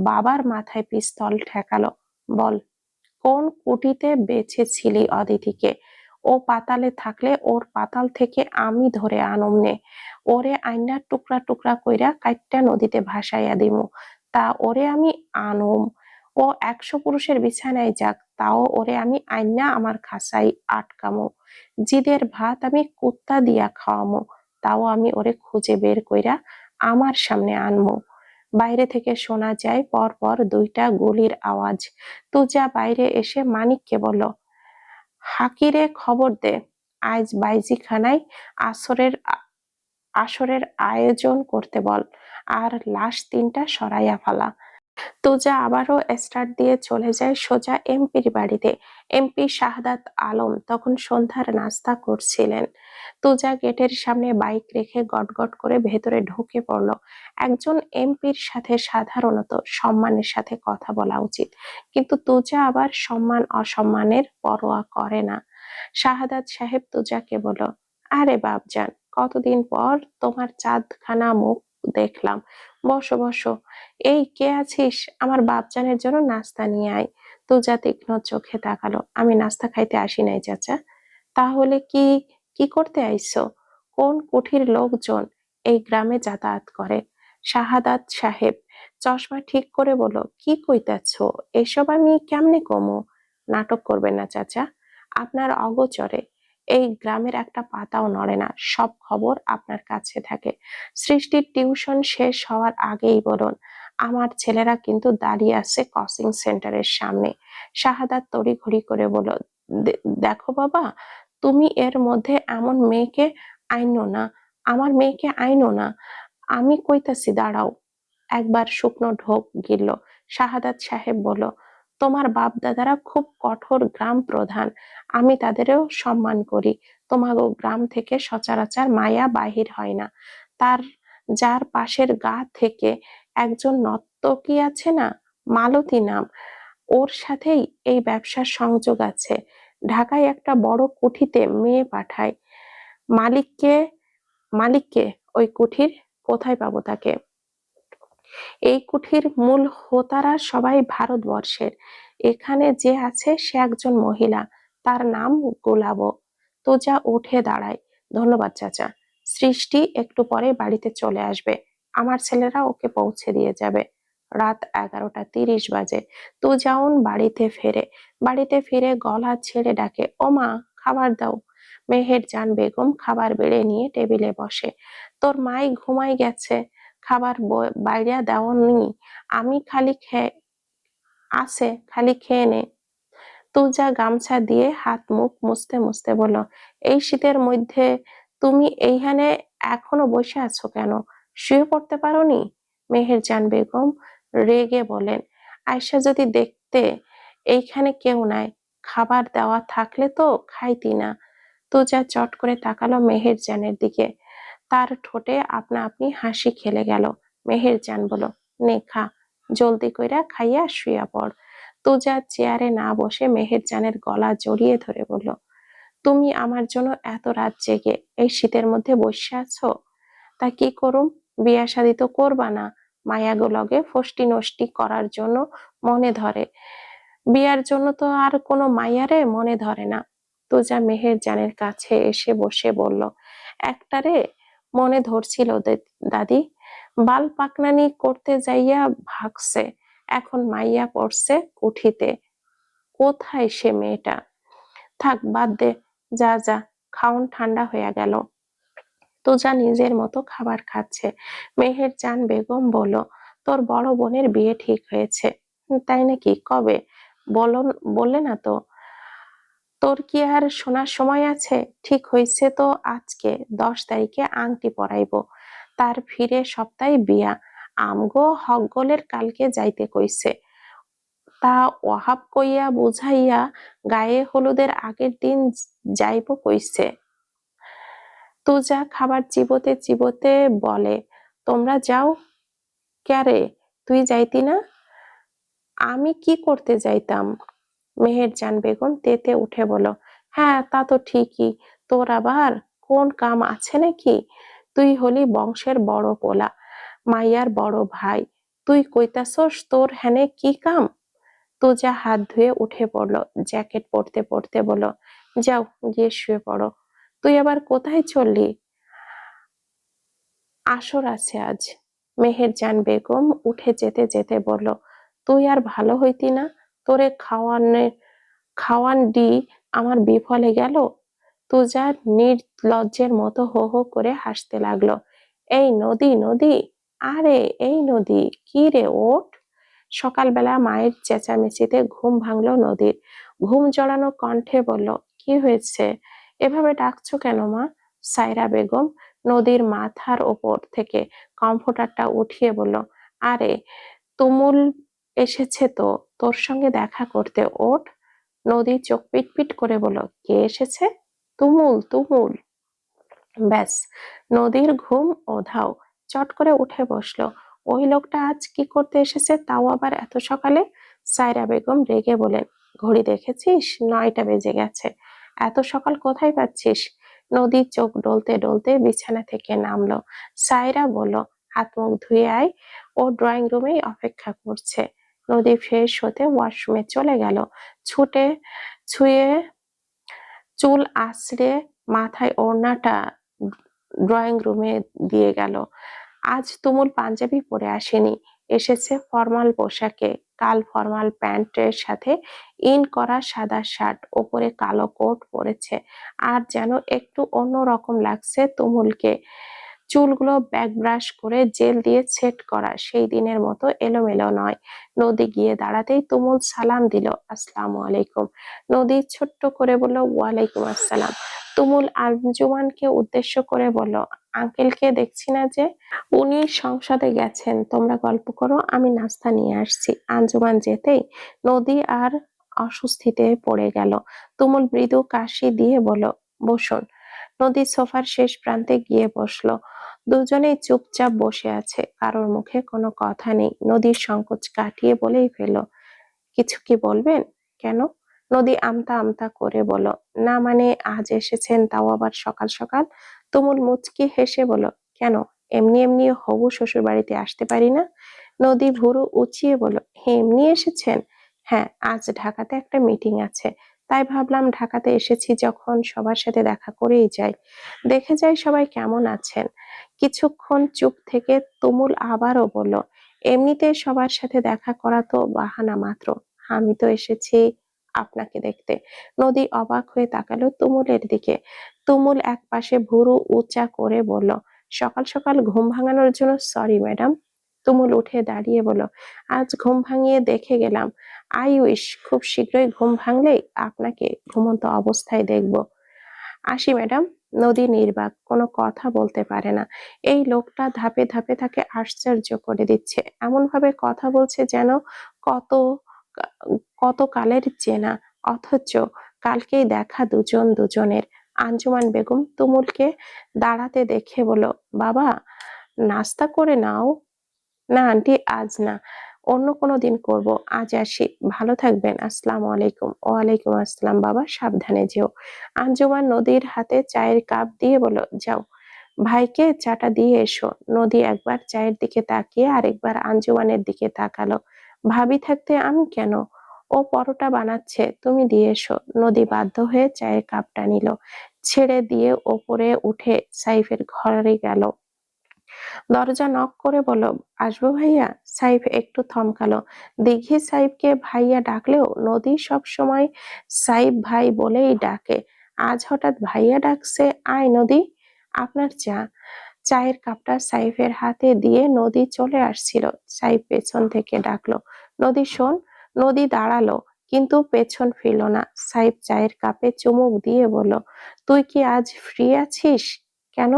বাবার মাথায় পিস্তল ঠেকালো। বল, কোন কুটিতে বেঁচেছিলি অদিতিকে? ও পাতালে থাকলে ওর পাতাল থেকে আমি ধরে আনমনে, ওরে আইনা টুকরা টুকরা কইরা কাইট্টা নদীতে ভাসাইয়া দিমু, তা ওরে আমি আনুম। ও 100 পুরুষের বিছানায় যাক, তাও ওরে আমি আইনা আমার খাসাই আটকামো। জিদের ভাত আমি কুত্তা দিয়া খাওয়ামো, তাও আমি ওরে খুঁজে বের কইরা আমার সামনে আনমু। বাইরে থেকে শোনা যায় পর পর 2টা গুলির আওয়াজ। তুজা বাইরে এসে মানিককে বলল, হাকিরে খবর দে, আজ বাইজিখানায় আসরের আয়োজন করতে বল, আর লাশ 3টা সরাইয়া ফেলা। তুজা আবারও স্টার্ট দিয়ে চলে যায় সোজা এমপির বাড়িতে। এমপি শাহাদাত আলম তখন সন্ধ্যার নাস্তা করছিলেন। তুজা গেটের সামনে বাইক রেখে গটগট করে ভেতরে ঢুকে পড়ল। একজন এমপির সাথে সাধারণত সম্মানের সাথে কথা বলা উচিত, কিন্তু তুজা আবার সম্মান অসম্মানের পরোয়া করে না। শাহাদাত সাহেব তুজাকে বলল, আরে বাপজান, কতদিন পর তোমার চাঁদখানা মুখ দেখলাম, বসো বসো। এই কে আছিস? আমার বাপজানের জন্য নাস্তা নিয়ে আয়। তুজা তীক্ষ্ণ চোখে তাকালো। আমি নাস্তা খাইতে আসি নাই চাচা। তাহলে কি কি করতে আইছো? কোন কুঠির লোকজন এই গ্রামে যাতায়াত করে? শাহাদাত সাহেব চশমা ঠিক করে বলো, কি কইতাছ? এসব আমি কেমনে কমু? নাটক করবেন না চাচা। আপনার অগোচরে এই গ্রামের একটা পাতাও নড়ে না, সব খবর আপনার কাছে থাকে। সৃষ্টির টিউশন শেষ হওয়ার আগেই বলুন, আমার ছেলেরা কিন্তু দাঁড়িয়ে আছে কোচিং সেন্টারের সামনে। শাহাদাত তড়িঘড়ি করে বলল, দেখো বাবা, তুমি এর মধ্যে এমন মেয়েকে আইনো না, আমার মেয়েকে আইনো না। আমি কইতাছি দাঁড়াও। একবার শুকনো ঢোক গিলল। শাহাদাত সাহেব বলল, তোমার বাপ দাদারা খুব কঠোর গ্রাম প্রধান, আমি তাদেরও সম্মান করি। তোমাগো গ্রাম থেকে সচরাচর মায়া বাহির হয় না। তার যার পাশের গা থেকে একজন নর্তকী আছে না, মালতী নাম, ওর সাথেই এই ব্যবসার সংযোগ আছে। ঢাকায় একটা বড় কুঠিতে মেয়ে পাঠায়। মালিককে মালিককে ওই কুঠির? কোথায় পাবো তাকে? এই কুঠির মূল হোতারা সবাই ভারতবর্ষের। এখানে যে আছে সে একজন মহিলা, তার নাম গোলাব। তোজা উঠে দাঁড়ায়। ধন্যবাদ চাচা। সৃষ্টি একটু পরে বাড়িতে চলে আসবে, আমার ছেলেরা ওকে পৌঁছে দিয়ে যাবে। রাত 11:30 বাজে। তুজাউন বাড়িতে ফিরে গলা ছেড়ে ডাকে, ও মা, খাবার দাও। মেহেরজান বেগম খাবার বেড়ে নিয়ে টেবিলে বসে। তোর মাই ঘুমাই গেছে, খাবার বাইরা দেওনি, আমি খালি খেয়ে আছে, খালি খেয়ে নে। তুজা গামছা দিয়ে হাত মুখ মুছতে মুছতে বলল, এই শীতের মধ্যে তুমি এইখানে এখনো বসে আছো কেন? শুয়ে পড়তে পারোনি? মেহেরজান বেগম রেগে বলেন, আয়সা যদি দেখতে এইখানে কেউ নাই, খাবার দেওয়া থাকলে তো খাইতি না। তুজা চট করে তাকালো মেহেরজানের দিকে। তার ঠোঁটে আপনা আপনি হাসি খেলে গেল। মেহেরজান বলল, নে খা, জলদি কইরা খাইয়া শুইয়া পড়। তুজা চেয়ারে না বসে মেহেরজানের গলা জড়িয়ে ধরে বলল, তুমি আমার জন্য এত রাত জেগে এই শীতের মধ্যে বসে আছো? তা কি করুম? বিয়া শাদী তো করবা না, মায়াগো লগে ফষ্টি নষ্টি করার জন্য মনে ধরে। বিয়ার জন্য তো আর কোনো মাইয়ারে মনে ধরে না। তুজা মেহেরজানের কাছে এসে বসে বলল, একটারে মনে ধরছিল দাদি, বাল পাকনানি করতে যাইয়া ভাগছে, এখন মাইয়া পড়ছে কুঠিতে। কোথায় সে মেয়েটা? থাক, বাদ দে, যা যা, খাউন ঠান্ডা হইয়া গেল। তুজা নিজের মতো খাবার খাচ্ছে। মেহেরজান বেগম বলল, তোর বড় বোনের বিয়ে ঠিক হয়েছে। তাই নাকি? কবে? বলো, বললে না তো। তোর কি আর শোনার সময় আছে? ঠিক হইছে তো আজকে 10 তারিখে আংটি পরাইব, তার ফিরে সপ্তাহে বিয়া। আমগো হকগলের কালকে যাইতে কইছে। তা ওহাব কইয়া বুঝাইয়া গায়ে হলুদের আগের দিন যাইব কইছে। তুজা খাবার চিবোতে চিবোতে বলে, তোমরা যাও। ক্যারে, তুই যাইতি না? আমি কি করতে যাইতাম? মেহেরজান বেগম তেতে উঠে বলল, হ্যাঁ তা তো ঠিকই, তোর আবার কোন কাম আছে নাকি? তুই হলি বংশের বড় পোলা, মাইয়ার বড় ভাই, তুই কইতাছস তোর হ্যানে কি কাম? তুজা হাত ধুয়ে উঠে পড়লো, জ্যাকেট পরতে পরতে বলল, যাও গিয়ে শুয়ে পড়ো। তুই আবার কোথায় চললি? আসর আছে আজ। মেহেরজান বেগম উঠে যেতে যেতে বলল, তুই আর ভালো হইতি না? তোরে খাওয়ান ডি আমার বিফলে গেল। তুজা নির্লজ্জের মতো হো হো করে হাসতে লাগলো। এই নদী, নদী, আরে এই নদী, কি রে ওঠ। সকালবেলা মায়ের চেঁচামেচিতে ঘুম ভাঙলো নদীর। ঘুম জড়ানো কণ্ঠে বলল, কি হয়েছে? এভাবে ডাকছো কেন মা? সায়রা বেগম নদীর মাথার ওপর থেকে কমফোর্টারটা উঠিয়ে বলল, আরে তুমুল এসেছে তো তোর সঙ্গে দেখা করতে, ওঠ। নদী চোখ পিটপিট করে বলল, কে এসেছে? তুমুল, তুমুল। ব্যাস, নদীর ঘুম ওধাও। চট করে উঠে বসলো। ওই লোকটা আজ কি করতে এসেছে, তাও আবার এত সকালে? সায়রা বেগম রেগে বলেন, ঘড়ি দেখেছিস? 9টা বেজে গেছে। এত সকাল কোথায় পাচ্ছিস? নদীর চোখ ডলতে ডলতে বিছানা থেকে নামলো। সায়রা বলল, হাত মুখ ধুয়ে আয়, ও ড্রয়িং রুমেই অপেক্ষা করছে। নদী ফ্রেশ হতে ওয়াশরুমে চলে গেল। ছুটে ছুঁয়ে চুল আঁচড়ে মাথায় ওড়নাটা ড্রয়িং রুমে দিয়ে গেল। আজ তুমুল পাঞ্জাবি পরে আসেনি, এসেছে ফর্মাল পোশাকে। কাল ফর্মাল প্যান্টের সাথে ইন করা সাদা শার্ট, ওপরে কালো কোট পরেছে। আর যেন একটু অন্যরকম লাগছে তুমুলকে। চুলগুলো ব্যাক ব্রাশ করে জেল দিয়ে সেট করা, সেই দিনের মতো এলোমেলো নয়। নদী গিয়ে দাঁড়াতেই তুমুল সালাম দিল, আসসালামু আলাইকুম। নদী ছোট্ট করে বলল, ওয়ালাইকুম আসসালাম। তুমুল আঞ্জুমানকে উদ্দেশ্য করে বলল, আঙ্কেলকে দেখছি না যে? উনি সংসদে গেছেন, তোমরা গল্প করো, আমি নাস্তা নিয়ে আসছি। আঞ্জুমান যেতেই নদী আর অস্বস্তিতে পড়ে গেল। তুমুল মৃদু কাশি দিয়ে বলল, বসুন। নদী সোফার শেষ প্রান্তে গিয়ে বসলো। দুজনেই চুপচাপ বসে আছে, কারোর মুখে কোনো কথা নেই। নদীর সংকোচ কাটিয়ে বলেই ফেলল, কিছু কি বলবেন? কেন? নদী আমতা আমতা করে বলল, না মানে আজ এসেছেন, তাও আবার সকাল সকাল। তুমুল মুচকি হেসে বলল, কেন, এমনি এমনি হবু শ্বশুর বাড়িতে আসতে পারি না? নদী ভুরু উঁচিয়ে বলল, এমনি এসেছেন? হ্যাঁ, আজ ঢাকাতে একটা মিটিং আছে, তাই ভাবলাম ঢাকাতে এসেছি যখন সবার সাথে দেখা করেই যাই, দেখে যাই সবাই কেমন আছেন। কিছুক্ষণ চুপ থেকে তুমুল আবারও বলল, এমনিতে সবার সাথে দেখা করা তো বাহানা মাত্র, আমি তো এসেছি আপনাকে দেখতে। নদী অবাক হয়ে তাকালো তুমুলের দিকে। তুমুল একপাশে ভুরু উঁচা করে বলল, সকাল সকাল ঘুম ভাঙানোর জন্য সরি ম্যাডাম। তুমুল উঠে দাঁড়িয়ে বলল, আজ ঘুম ভাঙিয়ে দেখে গেলাম। আই উইশ খুব শীঘ্রই ঘুম ভাঙলেই আপনাকে ঘুমন্ত অবস্থায় দেখব। আসি ম্যাডাম। নদী নির্বাক, কোনো কথা বলতে পারে না। এই লোকটা ধাপে ধাপে তাকে আশ্চর্য করে দিচ্ছে, এমন ভাবে কথা বলছে যেন কত কত কালের চেনা, অথচ কালকেই দেখা দুজন দুজনের। আঞ্জুমান বেগম তুমুলকে দাঁড়াতে দেখে বলল, বাবা নাস্তা করে নাও। না আন্টি, আজ না, অন্য কোনো দিন করব, আজ আসি, ভালো থাকবেন, আসসালামু আলাইকুম। ওয়ালাইকুম আসসালাম বাবা, সাবধানে যেও। আঞ্জুমান নদীর হাতে চায়ের কাপ দিয়ে বলল, যাও ভাইকে চাটা দিয়ে এসো। নদী একবার চায়ের দিকে তাকিয়ে আরেকবার আঞ্জুমানের দিকে তাকালো। ভাবি থাকতে আমি কেন? ও পরোটা বানাচ্ছে, তুমি দিয়ে এসো। নদী বাধ্য হয়ে চায়ের কাপটা নিল, ছেড়ে দিয়ে ওপরে উঠে সাইফের ঘরে গেল। দরজা নক করে বলল, আসবো ভাইয়া? সাইফ একটু থমকালো। দিঘি সাইফকে ভাইয়া ডাকলেও নদী সব সময় সাইফ ভাই বলেই ডাকে। আজ হঠাৎ ভাইয়া ডাকছে, আয় নদী, আপনার চা। চায়ের কাপটা সাইফের হাতে দিয়ে নদী চলে আসছিল। সাইফ পেছন থেকে ডাকলো, নদী শোন। নদী দাঁড়ালো, কিন্তু পেছন ফিরল না। সাইফ চায়ের কাপে চুমুক দিয়ে বলল, তুই কি আজ ফ্রি আছিস? কেন?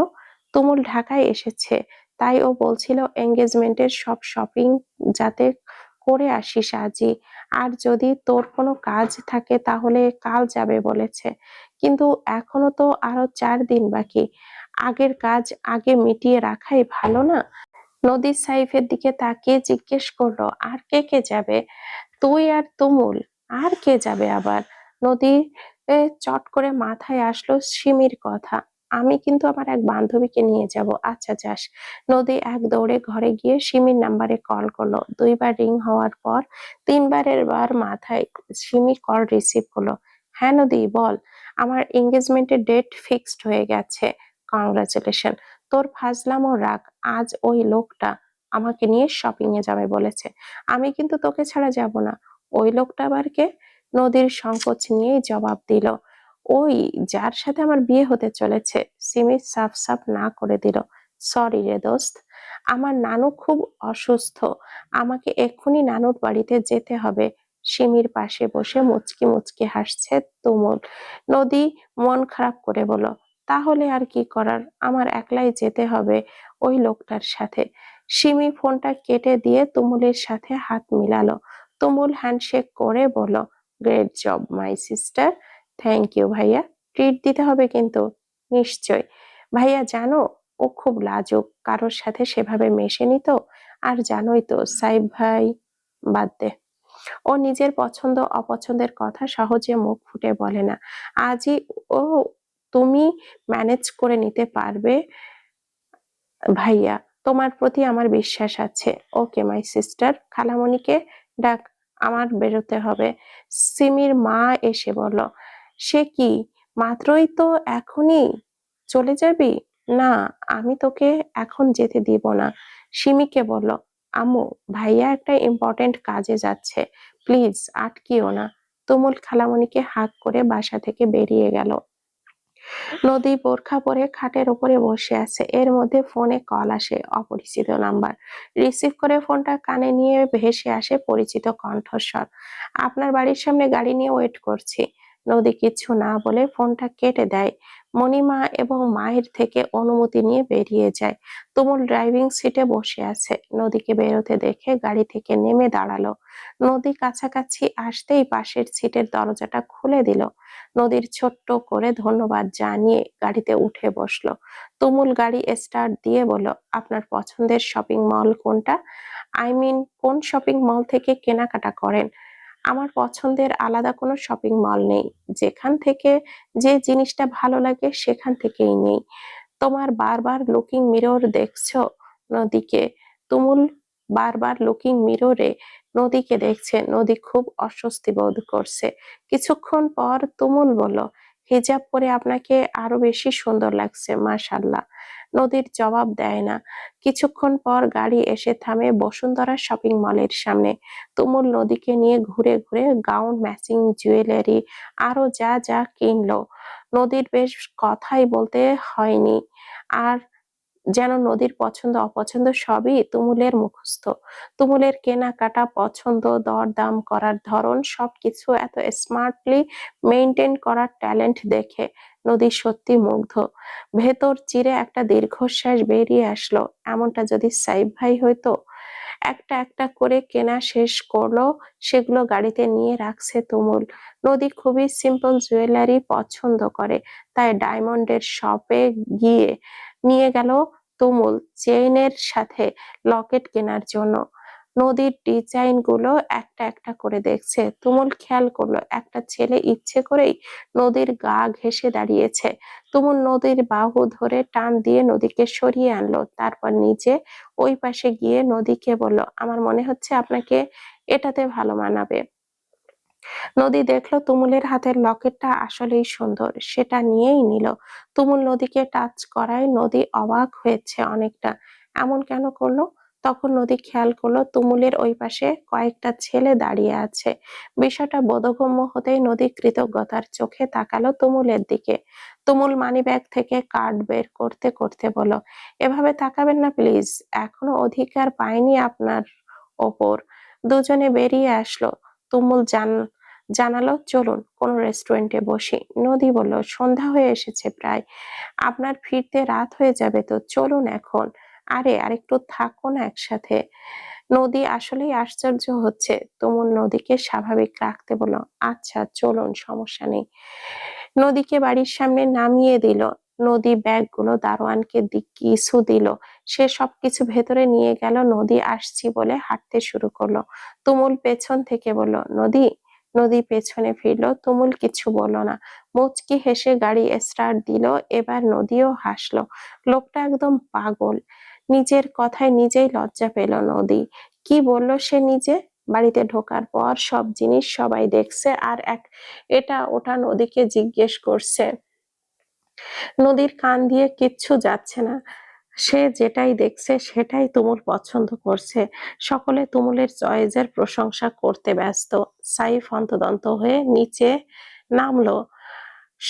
তুমুল ঢাকায় এসেছে, তাই ও বলছিল এঙ্গেজমেন্টের সব শপিং যাতে করে আসিস আজই। আর যদি তোর কোনো কাজ থাকে তাহলে কাল যাবে বলেছে, কিন্তু এখনো তো আরো 4 দিন বাকি। আগের কাজ আগে মিটিয়ে রাখাই ভালো না? নদী সাইফের দিকে তাকিয়ে জিজ্ঞেস করলো, আর কে কে যাবে? তুই আর তুমুল, আর কে যাবে আবার? নদী চট করে মাথায় আসলো সিমির কথা, আমি কিন্তু আমার এক বান্ধবীকে নিয়ে যাব। আচ্ছা যাস। নদী এক দৌড়ে ঘরে গিয়ে সিমির নাম্বারে কল করলো। 2বার রিং হওয়ার পর 3বারের বার মাথায় সিমি কল রিসিভ করলো। হ্যাঁ নদী বল, আমার এঙ্গেজমেন্টের ডেট ফিক্সড হয়ে গেছে। কংগ্রাচুলেশন। তোর ফাজলামো রাখ, আজ ওই লোকটা আমাকে নিয়ে শপিং এ যাবে বলেছে, আমি কিন্তু তোকে ছাড়া যাব না। ওই লোকটা আবার কে? নদীর সংকোচ নিয়েই জবাব দিল, ওই যার সাথে আমার বিয়ে হতে চলেছে। সিমি সাফ সাফ না করে দিল, সরি রে দোস্ত, আমার নানু খুব অসুস্থ, আমাকে এক্ষুনি নানুর বাড়িতে যেতে হবে। সিমির পাশে বসে মুচকি মুচকি হাসছে তুমুল। নদী মন খারাপ করে বলল, তাহলে আর কি করার, আমার একলাই যেতে হবে ওই লোকটার সাথে। সিমি ফোনটা কেটে দিয়ে তুমুলের সাথে হাত মিলালো। তুমুল হ্যান্ডশেক করে বলল, great job my sister. Thank you ভাইয়া। ট্রিট দিতে হবে কিন্তু। নিশ্চয় ভাইয়া। জানো, ও খুব লাজুক, কারোর সাথে সেভাবে মেশেনি তো। আর জানোই তো সাইব ভাই। বাদ দে, ও নিজের পছন্দ অপছন্দের কথা সহজে মুখ ফুটে বলে না। আজই ও তুমি ম্যানেজ করে নিতে পারবে ভাইয়া। তোমার প্রতি আমার বিশ্বাস আছে। ওকে মাই সিস্টার। খালামণিকে ডাক, আমার বেরোতে হবে। সিমির মা এসে বলল, সে কি, মাত্রই তো, এখনই চলে যাবি? না, আমি তোকে এখন যেতে দিব না। সিমিকে বলল, আম্মু, ভাইয়া একটা ইম্পর্টেন্ট কাজে যাচ্ছে, প্লিজ আটকিও না। তুমুল খালামণিকে হাঁক করে বাসা থেকে বেরিয়ে গেল। নদী বোরখা পরে খাটের উপরে বসে আছে। এর মধ্যে ফোনে কল আসে, অপরিচিত নাম্বার। রিসিভ করে ফোনটা কানে নিয়ে ভেসে আসে পরিচিত কণ্ঠস্বর। আপনার বাড়ির সামনে গাড়ি নিয়ে ওয়েট করছি। নদী কিছু না বলে ফোনটা কেটে দেয়। মণিমা এবং মায়ের থেকে অনুমতি নিয়ে বেরিয়ে যায়। তুমুল ড্রাইভিং সিটে বসে আছে। নদীকে বেরোতে দেখে গাড়ি থেকে নেমে দাঁড়ালো। নদী কাছাকাছি আসতেই পাশের সিটের দরজাটা খুলে দিল। নদীর ছোট্ট করে ধন্যবাদ জানিয়ে গাড়িতে উঠে বসলো। তুমুল গাড়ি স্টার্ট দিয়ে বলল, আপনার পছন্দের শপিং মল কোনটা? কোন শপিং মল থেকে কেনাকাটা করেন? আমার পছন্দের আলাদা কোনো শপিং মল নেই। যেখান থেকে যে জিনিসটা ভালো লাগে সেখান থেকেই নেই। তোমার বারবার লুকিং মিরর দেখছো নদীকে। তুমুল বারবার লুকিং মিররে নদীকে দেখছে। নদী খুব অস্বস্তি বোধ করছে। কিছুক্ষণ পর তুমুল বলল, হিজাব পরে আপনাকে আরো বেশি সুন্দর লাগছে, মাশাআল্লাহ। নদীর জবাব দেয় না। কিছুক্ষণ পর গাড়ি এসে থামে বসুন্ধরা শপিং মলের সামনে। তুমুল নদীকে নিয়ে ঘুরে ঘুরে গাউন, ম্যাচিং জুয়েলারি, আরো যা যা কিনলো। নদীর বেশ কথাই বলতে হয়নি। আর যেন নদীর পছন্দ অপছন্দ সবই তুমুলের মুখস্থ। তুমুলের কেনাকাটা, পছন্দ, দরদাম করার ধরন সবকিছু এত স্মার্টলি মেইনটেইন করার ট্যালেন্ট দেখে নদী সত্যি মুগ্ধ। ভেতর চিরে একটা দীর্ঘশ্বাস বেরিয়ে আসলো। এমনটা যদি সাইব ভাই হইতো। একটা একটা করে কেনা শেষ করলো। সেগুলো গাড়িতে নিয়ে রাখছে তুমুল। নদী খুবই সিম্পল জুয়েলারি পছন্দ করে, তাই ডায়মন্ডের শপে গিয়ে নিয়ে গেল তুমুল চেইনের সাথে লকেট কেনার জন্য। নদীর ডিজাইন গুলো একটা একটা করে দেখছে। তুমুল খেয়াল করলো একটা ছেলে ইচ্ছে করেই নদীর গা ঘেঁষে দাঁড়িয়েছে। তুমুল নদীর বাহু ধরে টান দিয়ে নদীকে সরিয়ে আনলো। তারপর নিজে ওই পাশে গিয়ে নদীকে বলল, আমার মনে হচ্ছে আপনাকে এটাতে ভালো মানাবে। নদী দেখলো তুমুলের হাতের লকেটটা আসলেই সুন্দর, সেটা নিয়েই নিল। তুমুল নদীকে টাচ করায় নদী অবাক হয়েছে অনেকটা। এমন কেন করলো? তখন নদী খেয়াল করলো তুমুলের ওই পাশে কয়েকটা ছেলে দাঁড়িয়ে আছে। বিষয়টা বোধগম্য হতেই নদী কৃতজ্ঞতার চোখে তাকালো তুমুলের দিকে। তুমুল মানিব্যাগ থেকে কার্ড বের করতে করতে বলল, এভাবে তাকাবেন না প্লিজ, এখনো অধিকার পাইনি আপনার ওপর। দুজনে বেরিয়ে আসলো। তুমুল জানালো, চলুন কোনো রেস্টুরেন্টে বসি। নদী বলল, সন্ধ্যা হয়ে এসেছে প্রায়, আপনার ফিরতে রাত হয়ে যাবে তো, চলুন এখন। আরে আরেকটু থাকো না একসাথে। নদী আসলেই আশ্চর্য হচ্ছে। তুমুল নদীকে স্বাভাবিক রাখতে বলল, আচ্ছা চলুন, সমস্যা নেই। নদীকে বাড়ির সামনে নামিয়ে দিল। নদী ব্যাগগুলো দারোয়ানকে কিছু দিল। সে সবকিছু ভেতরে নিয়ে গেল। নদী আসছি বলে হাঁটতে শুরু করলো। তুমুল পেছন থেকে বলল, নদী। নদী পেছনে ফিরলো। তুমুল কিছু বলল না। মুচকি হেসে গাড়ি স্টার্ট দিল। এবার নদীও হাসলো। লোকটা একদম পাগল। নিজের কথায় নিজেই লজ্জা পেল নদী। কি বলল সে নিজে? বাড়িতে ঢোকার পর সব জিনিস সবাই দেখছে আর এটা ওটা নদীকে জিজ্ঞেস করছে। নদীর কান দিয়ে কিচ্ছু যাচ্ছে না। সে যেটাই দেখছে সেটাই তুমুল পছন্দ করছে। সকলে তুমুলের চয়েসের প্রশংসা করতে ব্যস্ত। সাইফ হন্তদন্ত হয়ে নিচে নামলো।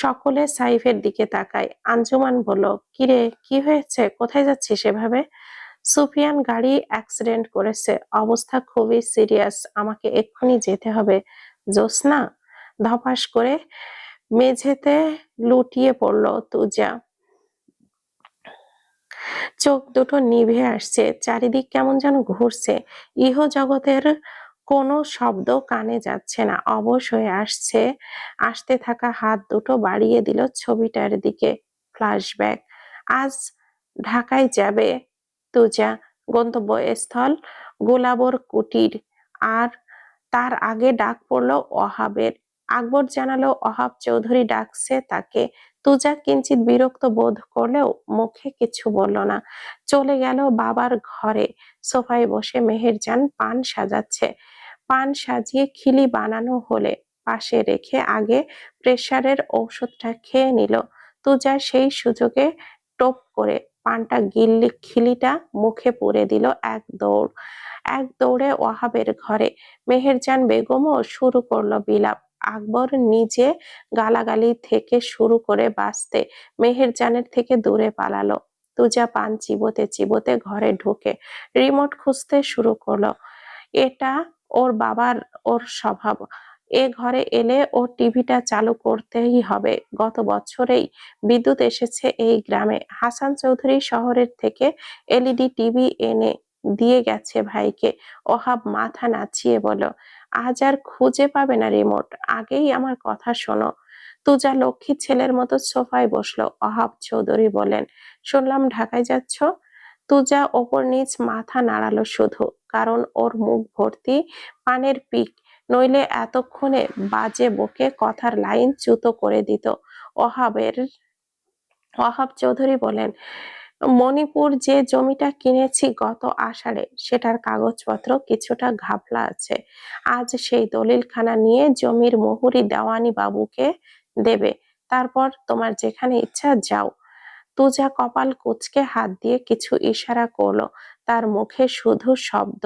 সকলে সাইফের দিকে তাকায়। আঞ্জুমান বলল, কিরে, কি হয়েছে, কোথায় যাচ্ছিস এভাবে? সুফিয়ান গাড়ি অ্যাক্সিডেন্ট করেছে, অবস্থা খুবই সিরিয়াস, আমাকে এক্ষুনি যেতে হবে। জোসনা ধপাস করে মেঝেতে লুটিয়ে পড়ল তুজা। চোখ দুটো নিভে আসছে, চারিদিক কেমন যেন ঘুরছে। ইহজগতের কোনো শব্দ কানে যাচ্ছে না। অবশ হয়ে আসতে থাকা হাত দুটো বাড়িয়ে দিল ছবিটার দিকে। ফ্ল্যাশব্যাক। আজ ঢাকায় যাবে তুজা। গন্তব্যস্থল গোলাবর কুটির। আর তার আগে ডাক পড়লো অহাবের। আকবর জানালো অহাব চৌধুরী ডাকছে তাকে। তুজা কিঞ্চিত বিরক্ত বোধ করলেও মুখে কিছু বলল না। চলে গেল বাবার ঘরে। সোফায় বসে মেহেরজান পান সাজাচ্ছে। পান সাজিয়ে খিলি বানানো হলে পাশে রেখে আগে প্রেসারের ঔষধটা খেয়ে নিল। তুজা সেই সুযোগে টোপ করে পানটা গিললি খিলিটা মুখে পুরে দিল এক দৌড়ে ওয়াহাবের ঘরে। মেহেরজান বেগমও শুরু করলো বিলাপ। আকবর নিজে গালাগালি থেকে শুরু করে বাঁচতে মেহেরজানের থেকে দূরে পালালো। তুজা পান চিবোতে চিবোতে ঘরে ঢুকে রিমোট খুঁজতে শুরু করলো। এটা ওর স্বভাব। এ ঘরে এলে ওর টিভিটা চালু করতেই হবে। গত বছরেই বিদ্যুৎ এসেছে এই গ্রামে। হাসান চৌধুরী শহরের থেকে এলইডি টিভি এনে দিয়ে গেছে ভাইকে। ওহাব মাথা নাচিয়ে বলল, আজ আর খুঁজে পাবে না রিমোট, আগেই আমার কথা শোনো। তুজা লক্ষ্মী ছেলের মতো সোফায় বসলো। ওহাব চৌধুরী বলেন, শুনলাম ঢাকায় যাচ্ছ। তুজা ওপর নিচ মাথা নাড়ালো শুধু, কারণ ওর মুখ ভর্তি পানের পিক, নইলে এতক্ষণে বাজে বকে কথার লাইন চ্যুত করে দিত। ওহাবের ওহাব চৌধুরী বলেন, মণিপুর যে জমিটা কিনেছি গত আষাঢ়ে, সেটার কাগজপত্র কিছুটা ঘাপলা আছে। আজ সেই দলিলখানা নিয়ে জমির মোহরি দেওয়ানি বাবুকে দেবে। তারপর তোমার যেখানে ইচ্ছা যাও। তুজা কপাল কুঁচকে হাত দিয়ে কিছু ইশারা করলো। তার মুখে শুধু শব্দ,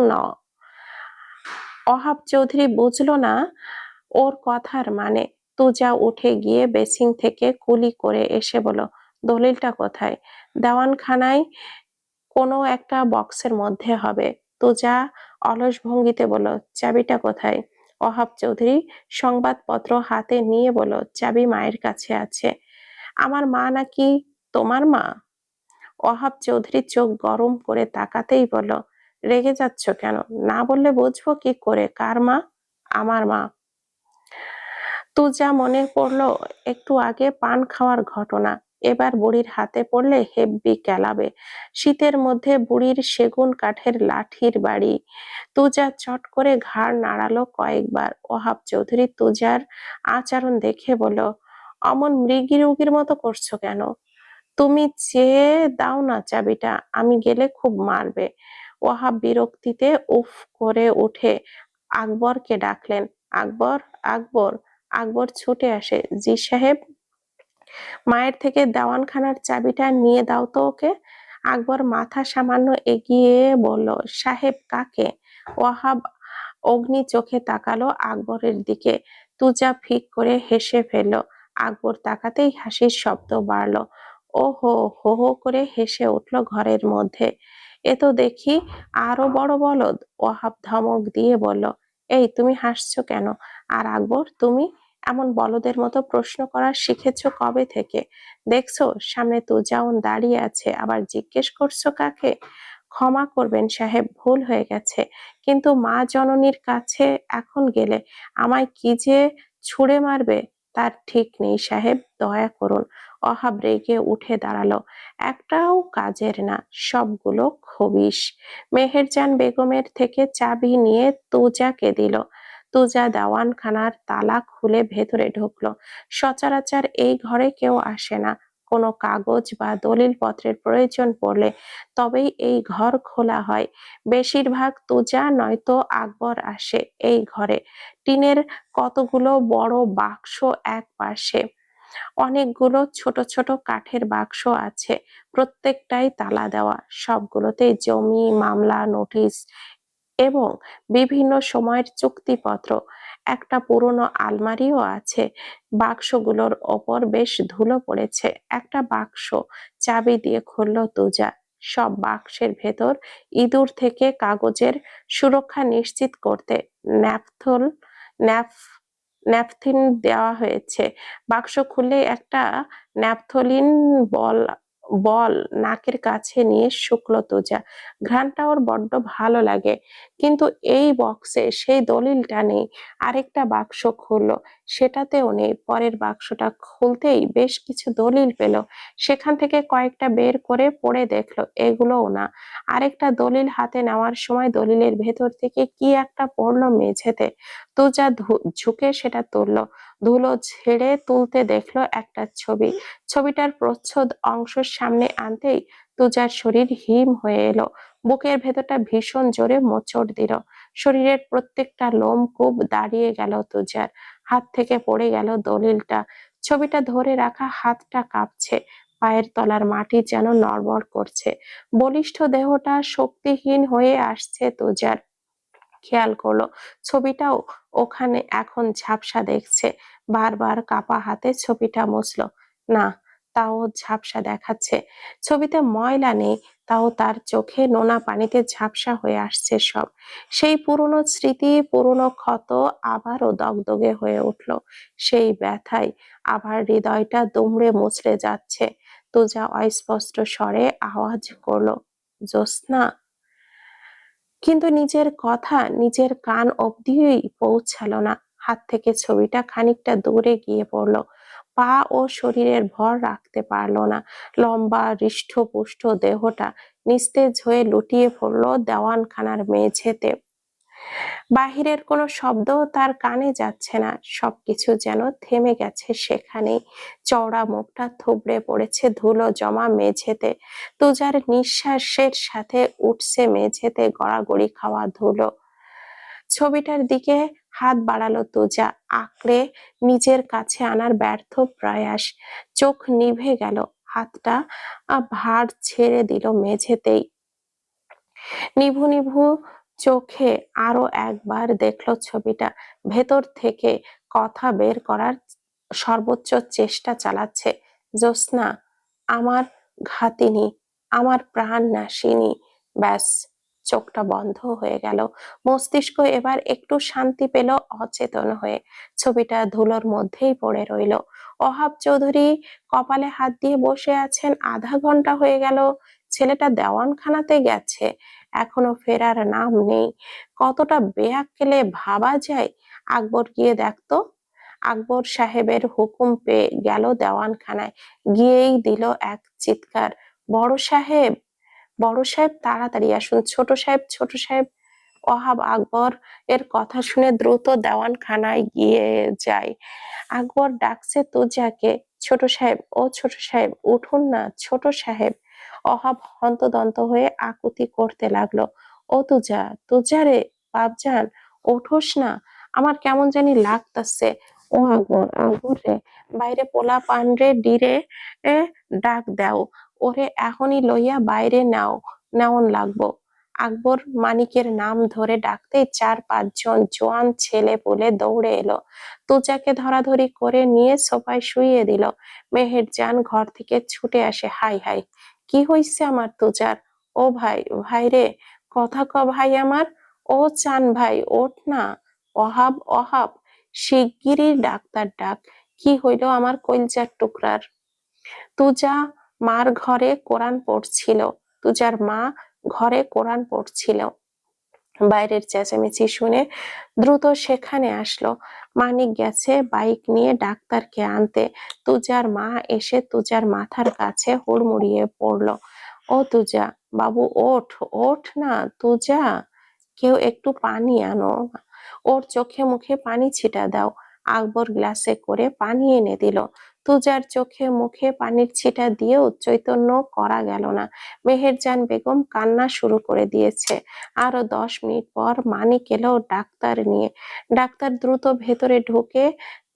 ন। ওহাব চৌধুরী বুঝলো না ওর কথার মানে। তুজা উঠে গিয়ে বেসিং থেকে কুলি করে এসে বলল, দলিলটা কোথায়? দেওয়ানখানায় কোনো একটা বক্সের মধ্যে হবে। তুজা অলস ভঙ্গিতে বলল, চাবিটা কোথায়? ওহাব চৌধুরী সংবাদপত্র হাতে নিয়ে বলল, চাবি মায়ের কাছে আছে। আমার মা নাকি তোমার মা? ওহাব চৌধুরী চোখ গরম করে তাকাতেই বলল, রেগে যাচ্ছ কেন? না বললে বুঝবো কি করে কার মা? আমার মা। তুজা মনে পড়লো একটু আগে পান খাওয়ার ঘটনা। এবার বুড়ির হাতে পড়লে হেব্বি কেলাবে। শীতের মধ্যে বুড়ির সেগুন কাঠের লাঠির বাড়ি। তুজা চট করে ঘাড় নাড়ালো কয়েকবার। ওহাব চৌধুরী তুজার আচরণ দেখে বলল, অমন মৃগী রোগীর মতো করছো কেন? তুমি চেয়ে দাও না চাবিটা, আমি গেলে খুব মারবে। ওহাব বিরক্তিতে উফ করে উঠে আকবরকে ডাকলেন। আকবর, আকবর। আকবর ছুটে আসে, জি সাহেব। মায়ের থেকে দেওয়ানখানার চাবিটা নিয়ে দাও তো ওকে। আকবর মাথা সামান্য এগিয়ে বলল, সাহেব কাকে? ওয়াহাব অগ্নি চোখে তাকালো আকবরের দিকে। তুজা ফিক করে হেসে ফেলল। আকবর তাকাতেই হাসির শব্দ বাড়ল। ও হো হো হো করে হেসে উঠল ঘরের মধ্যে। এ তো দেখি আরো বড় বলদ। ওয়াহাব ধমক দিয়ে বলল, এই তুমি হাসছো কেন? আর আকবর, তুমি এমন বলদের মতো প্রশ্ন করা শিখেছো কবে থেকে? দেখছো সামনে তুজাউন দাঁড়িয়ে আছে, আবার জিজ্ঞেস করছো কাকে? ক্ষমা করবেন সাহেব, ভুল হয়ে গেছে। কিন্তু মা জননীর কাছে এখন গেলে আমায় কি যে ছুঁড়ে মারবে তার ঠিক নেই সাহেব, দয়া করুন। ওহাব রেগে উঠে দাঁড়ালো। একটাও কাজের না, সবগুলো খবিশ। মেহেরজান বেগমের থেকে চাবি নিয়ে তুজাকে দিল। তুজা দেওয়ানখানার তালা খুলে ভেতরে ঢুকলো। সচরাচর এই ঘরে কেউ আসে না। কোনো কাগজ বা দলিল পত্রের প্রয়োজন পড়লে তবেই এই ঘর খোলা হয়। বেশিরভাগ তুজা নয়তো আকবর আসে এই ঘরে। টিনের কতগুলো বড় বাক্স এক পাশে, অনেকগুলো ছোট ছোট কাঠের বাক্স আছে, প্রত্যেকটাই তালা দেওয়া। সবগুলোতেই জমি, মামলা, নোটিশ এবং বিভিন্ন সময়ের চুক্তিপত্র। একটা পুরনো আলমারিও আছে। বাক্সগুলোর ওপর বেশ ধুলো পড়েছে। একটা বাক্স চাবি দিয়ে খুলল তুজা। সব বাক্সের ভেতর ইঁদুর থেকে কাগজের সুরক্ষা নিশ্চিত করতে ন্যাপথল ন্যাপ ন্যাপথিন দেওয়া হয়েছে। বাক্স খুললে একটা ন্যাপথলিন বল বল নাকের কাছে নিয়ে শুকলো তুজা। ঘ্রাণটা ওর বড্ড ভালো লাগে, কিন্তু এই বক্সে সেই দলিলটা নেই। আরেকটা বাক্স খুললো, সেটাতেও নেই। পরের বাক্সটা খুলতেই বেশ কিছু দলিল পেল, সেখান থেকে কয়েকটা বের করে পড়ে দেখলো এগুলোও না। আরেকটা দলিল হাতে নেওয়ার সময় দলিলের ভেতর থেকে কি একটা পড়লো মেঝেতে। তুজা ঝুঁকে সেটা তুললো, ধুলো ঝেড়ে তুলতে দেখলো একটা ছবি। ছবিটার প্রচ্ছদ অংশ সামনে আনতেই তুজার শরীর হিম হয়ে এলো, বুকের ভেতরটা ভীষণ জোরে মোচড় দিল। শরীরের প্রত্যেকটা লোমকূপ দাঁড়িয়ে গেল তুজার। হাত থেকে পড়ে গেল দলিলটা। ছবিটা ধরে রাখা হাতটা কাঁপছে, পায়ের তলার মাটি যেন নড়বড় করছে। বলিষ্ঠ দেহটা শক্তিহীন হয়ে আসছে তুজার। খেয়াল করলো ছবিটাও ওখানে এখন ঝাপসা দেখছে। বারবার কাপা হাতে ছবিটা মুছলো, না, তাও ঝাপসা দেখাচ্ছে। ছবিতে ময়লা নেই, তাও তার চোখে নোনা পানিতে ঝাপসা হয়ে আসছে সব। সেই পুরনো স্মৃতি, পুরনো ক্ষত আবারও দগদগে হয়ে উঠলো। সেই ব্যথায় আবার হৃদয়টা দুমড়ে মুচড়ে যাচ্ছে। তুজা অস্পষ্ট স্বরে আওয়াজ করলো, জ্যোৎস্না। কিন্তু নিজের কথা নিজের কান অব্দিই পৌঁছালো না। হাত থেকে ছবিটা খানিকটা দূরে গিয়ে পড়লো। পা ও শরীরের ভর রাখতে পারলো না। লম্বা হৃষ্টপুষ্ট দেহটা নিস্তেজ হয়ে লুটিয়ে পড়লো দেওয়ানখানার মেঝেতে। বাহিরের কোনো শব্দ তার কানে যাচ্ছে না, সবকিছু যেন থেমে গেছে সেখানেই। চওড়া মুখটা থুবড়ে পড়েছে ধুলো জমা মেঝেতে। তুজার নিঃশ্বাসের সাথে উঠছে মেঝেতে গড়াগড়ি খাওয়া ধুলো। ছবিটার দিকে হাত বাড়ালো তুজা, আঁকড়ে নিজের কাছে আনার ব্যর্থ প্রয়াস। চোখ নিভে গেল, হাতটা ভার ছেড়ে দিল মেঝেতেই। নিভু নিভু চোখে আরো একবার দেখলো ছবিটা। ভেতর থেকে কথা বের করার সর্বোচ্চ চেষ্টা চালাচ্ছে, জ্যোৎস্না, আমার ঘাতিনী, আমার প্রাণ নাশিনী। ব্যাস, চোখটা বন্ধ হয়ে গেল। মস্তিষ্ক এবার একটু শান্তি পেল অচেতন হয়ে। ছবিটা ধুলোর মধ্যেই পড়ে রইল। ওহাব চৌধুরী কপালে হাত দিয়ে বসে আছেন। আধা ঘন্টা হয়ে গেল ছেলেটা দেওয়ানখানাতে গেছে, এখনো ফেরার নাম নেই। কতটা বেয়াক্কেলে ভাবা যায়। আকবর গিয়ে দেখতো। আকবর সাহেবের হুকুম পেয়ে গেল দেওয়ানখানায়, গিয়েই দিল এক চিৎকার, বড় সাহেব, বড় সাহেব, তাড়াতাড়ি আসুন, ছোট সাহেব, ছোট সাহেব। ওহাব আকবর এর কথা শুনে দ্রুত দেওয়ানখানায় গিয়ে যায়। আকবর ডাকছে তুজাকে, ছোট সাহেব, ও ছোট সাহেব, উঠুন না ছোট সাহেব। ওহাব হন্তদন্ত হয়ে আকুতি করতে লাগলো, ও তুজা, তুজা রে বাপজান, ওঠোস না, আমার কেমন জানি লাগতাছে। ও আকবর, আকবর রে, বাইরে পোলা পান রে ডিরে ডাক দাও, ওরে এখনই লইয়া বাইরে নাও, নেওন লাগবো। আকবর মানিকের নাম ধরে ডাকতে 4-5 জন জোয়ান ছেলে বলে দৌড়ে এলো। তুজাকে ধরাধরি করে নিয়ে সোফায় শুইয়ে দিল। মেহেরজান ঘর থেকে ছুটে আসে, হাই হাই, কি হইছে আমার তুজার? ও ভাই, ভাই রে, কথা ক ভাই আমার। ও চান ভাই, ওঠ না। অহাব, অহাব, শিগগিরই ডাক্তার ডাক। কি হইল আমার কইলজার টুকরার? তুজা মার ঘরে কোরআন পড়ছিল। তুজার মা ঘরে কোরআন পড়ছিল। বাইরের চেঁচামেচি শুনে দ্রুত সেখানে আসলো। মানিক গেছে বাইক নিয়ে ডাক্তারকে আনতে। তুজার মা এসে তুজার মাথার কাছে হুড়মুড়িয়ে পড়লো, ও তুজা, বাবু ওঠ, ওঠ না তুজা, কেউ একটু পানি আনো, ওর চোখে মুখে পানি ছিটা দাও। আকবর গ্লাসে করে পানি এনে দিল। তুজার চোখে মুখে পানির ছিটা দিয়েও চৈতন্য করা গেল না। মেহেরজান বেগম কান্না শুরু করে দিয়েছে। আরো 10 মিনিট পর মানিক এলো ডাক্তার নিয়ে। ডাক্তার দ্রুত ভেতরে ঢুকে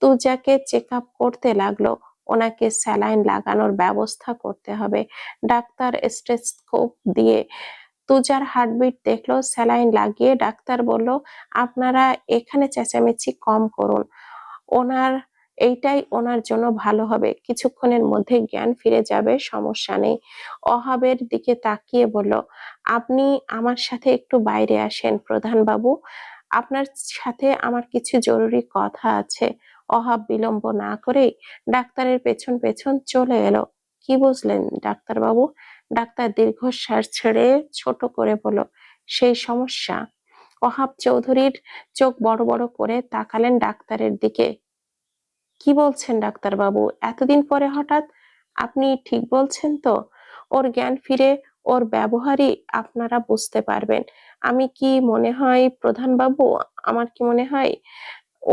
তুজাকে চেক আপ করতে লাগলো। ওনাকে স্যালাইন লাগানোর ব্যবস্থা করতে হবে। ডাক্তার স্টেথোস্কোপ দিয়ে তুজার হার্টবিট দেখলো, স্যালাইন লাগিয়ে ডাক্তার বলল, আপনারা এখানে চেঁচামেচি কম করুন, ওনার এইটাই ওনার জন্য ভালো হবে, কিছুক্ষণের মধ্যে জ্ঞান ফিরে যাবে, সমস্যা নেই। অহাবের দিকে তাকিয়ে বলল, আপনি আমার সাথে একটু বাইরে আসেন প্রধান বাবু, আপনার সাথে আমার কিছু জরুরি কথা আছে। অহাব বিলম্ব না করে ডাক্তারের পেছন পেছন চলে এলো। কি বুঝলেন ডাক্তারবাবু? ডাক্তার দীর্ঘশ্বাস ছেড়ে ছোট করে বলল, সেই সমস্যা। ওহাব চৌধুরীর চোখ বড় বড় করে তাকালেন ডাক্তারের দিকে। কি বলছেন ডাক্তারবাবু? এতদিন পরে হঠাৎ? আপনি ঠিক বলছেন তো? ওর জ্ঞান ফিরে ওর ব্যবহারই আপনারা বুঝতে পারবেন। আমি কি মনে হয় প্রধানবাবু, আমার কি মনে হয়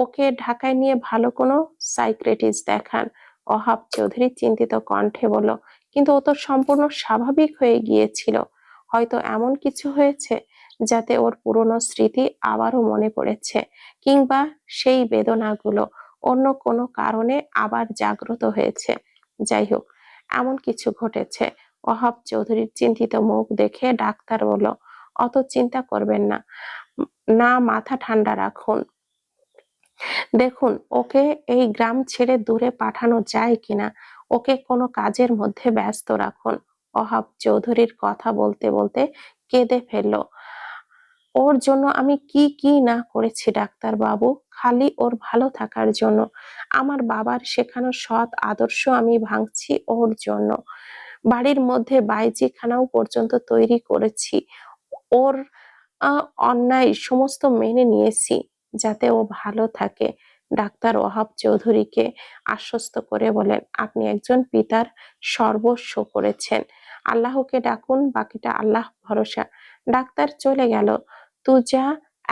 ওকে ঢাকায় নিয়ে ভালো কোনো সাইকিয়াট্রিস্ট দেখান। ওহাব চৌধুরী চিন্তিত কণ্ঠে বলল, কিন্তু ও তো সম্পূর্ণ স্বাভাবিক হয়ে গিয়েছিল। হয়তো এমন কিছু হয়েছে যাতে ওর পুরনো স্মৃতি আবারও মনে পড়েছে, কিংবা সেই বেদনাগুলো অন্য কোনো কারণে আবার জাগ্রত হয়েছে। যাই হোক, এমন কিছু ঘটেছে। ওহাব চৌধুরীর চিন্তিত মুখ দেখে ডাক্তার বলল, অত চিন্তা করবেন না, না মাথা ঠান্ডা রাখুন। দেখুন ওকে এই গ্রাম ছেড়ে দূরে পাঠানো যায় কিনা, ওকে কোনো কাজের মধ্যে ব্যস্ত রাখুন। ওহাব চৌধুরীর কথা বলতে বলতে কেঁদে ফেলল। ওর জন্য আমি কি কি না করেছি ডাক্তার বাবু, খালি ওর ভালো থাকার জন্য। আমার বাবার শেখানো সৎ আদর্শ আমি ভাঙছি ওর জন্য। বাড়ির মধ্যে বাইজিখানাও পর্যন্ত তৈরি করেছি। ওর অন্যায় সমস্ত মেনে নিয়েছি যাতে ও ভালো থাকে। ডাক্তার ওহাব চৌধুরীকে আশ্বস্ত করে বলেন, আপনি একজন পিতার সর্বস্ব করেছেন। আল্লাহকে ডাকুন, বাকিটা আল্লাহ ভরসা। ডাক্তার চলে গেল। তুজা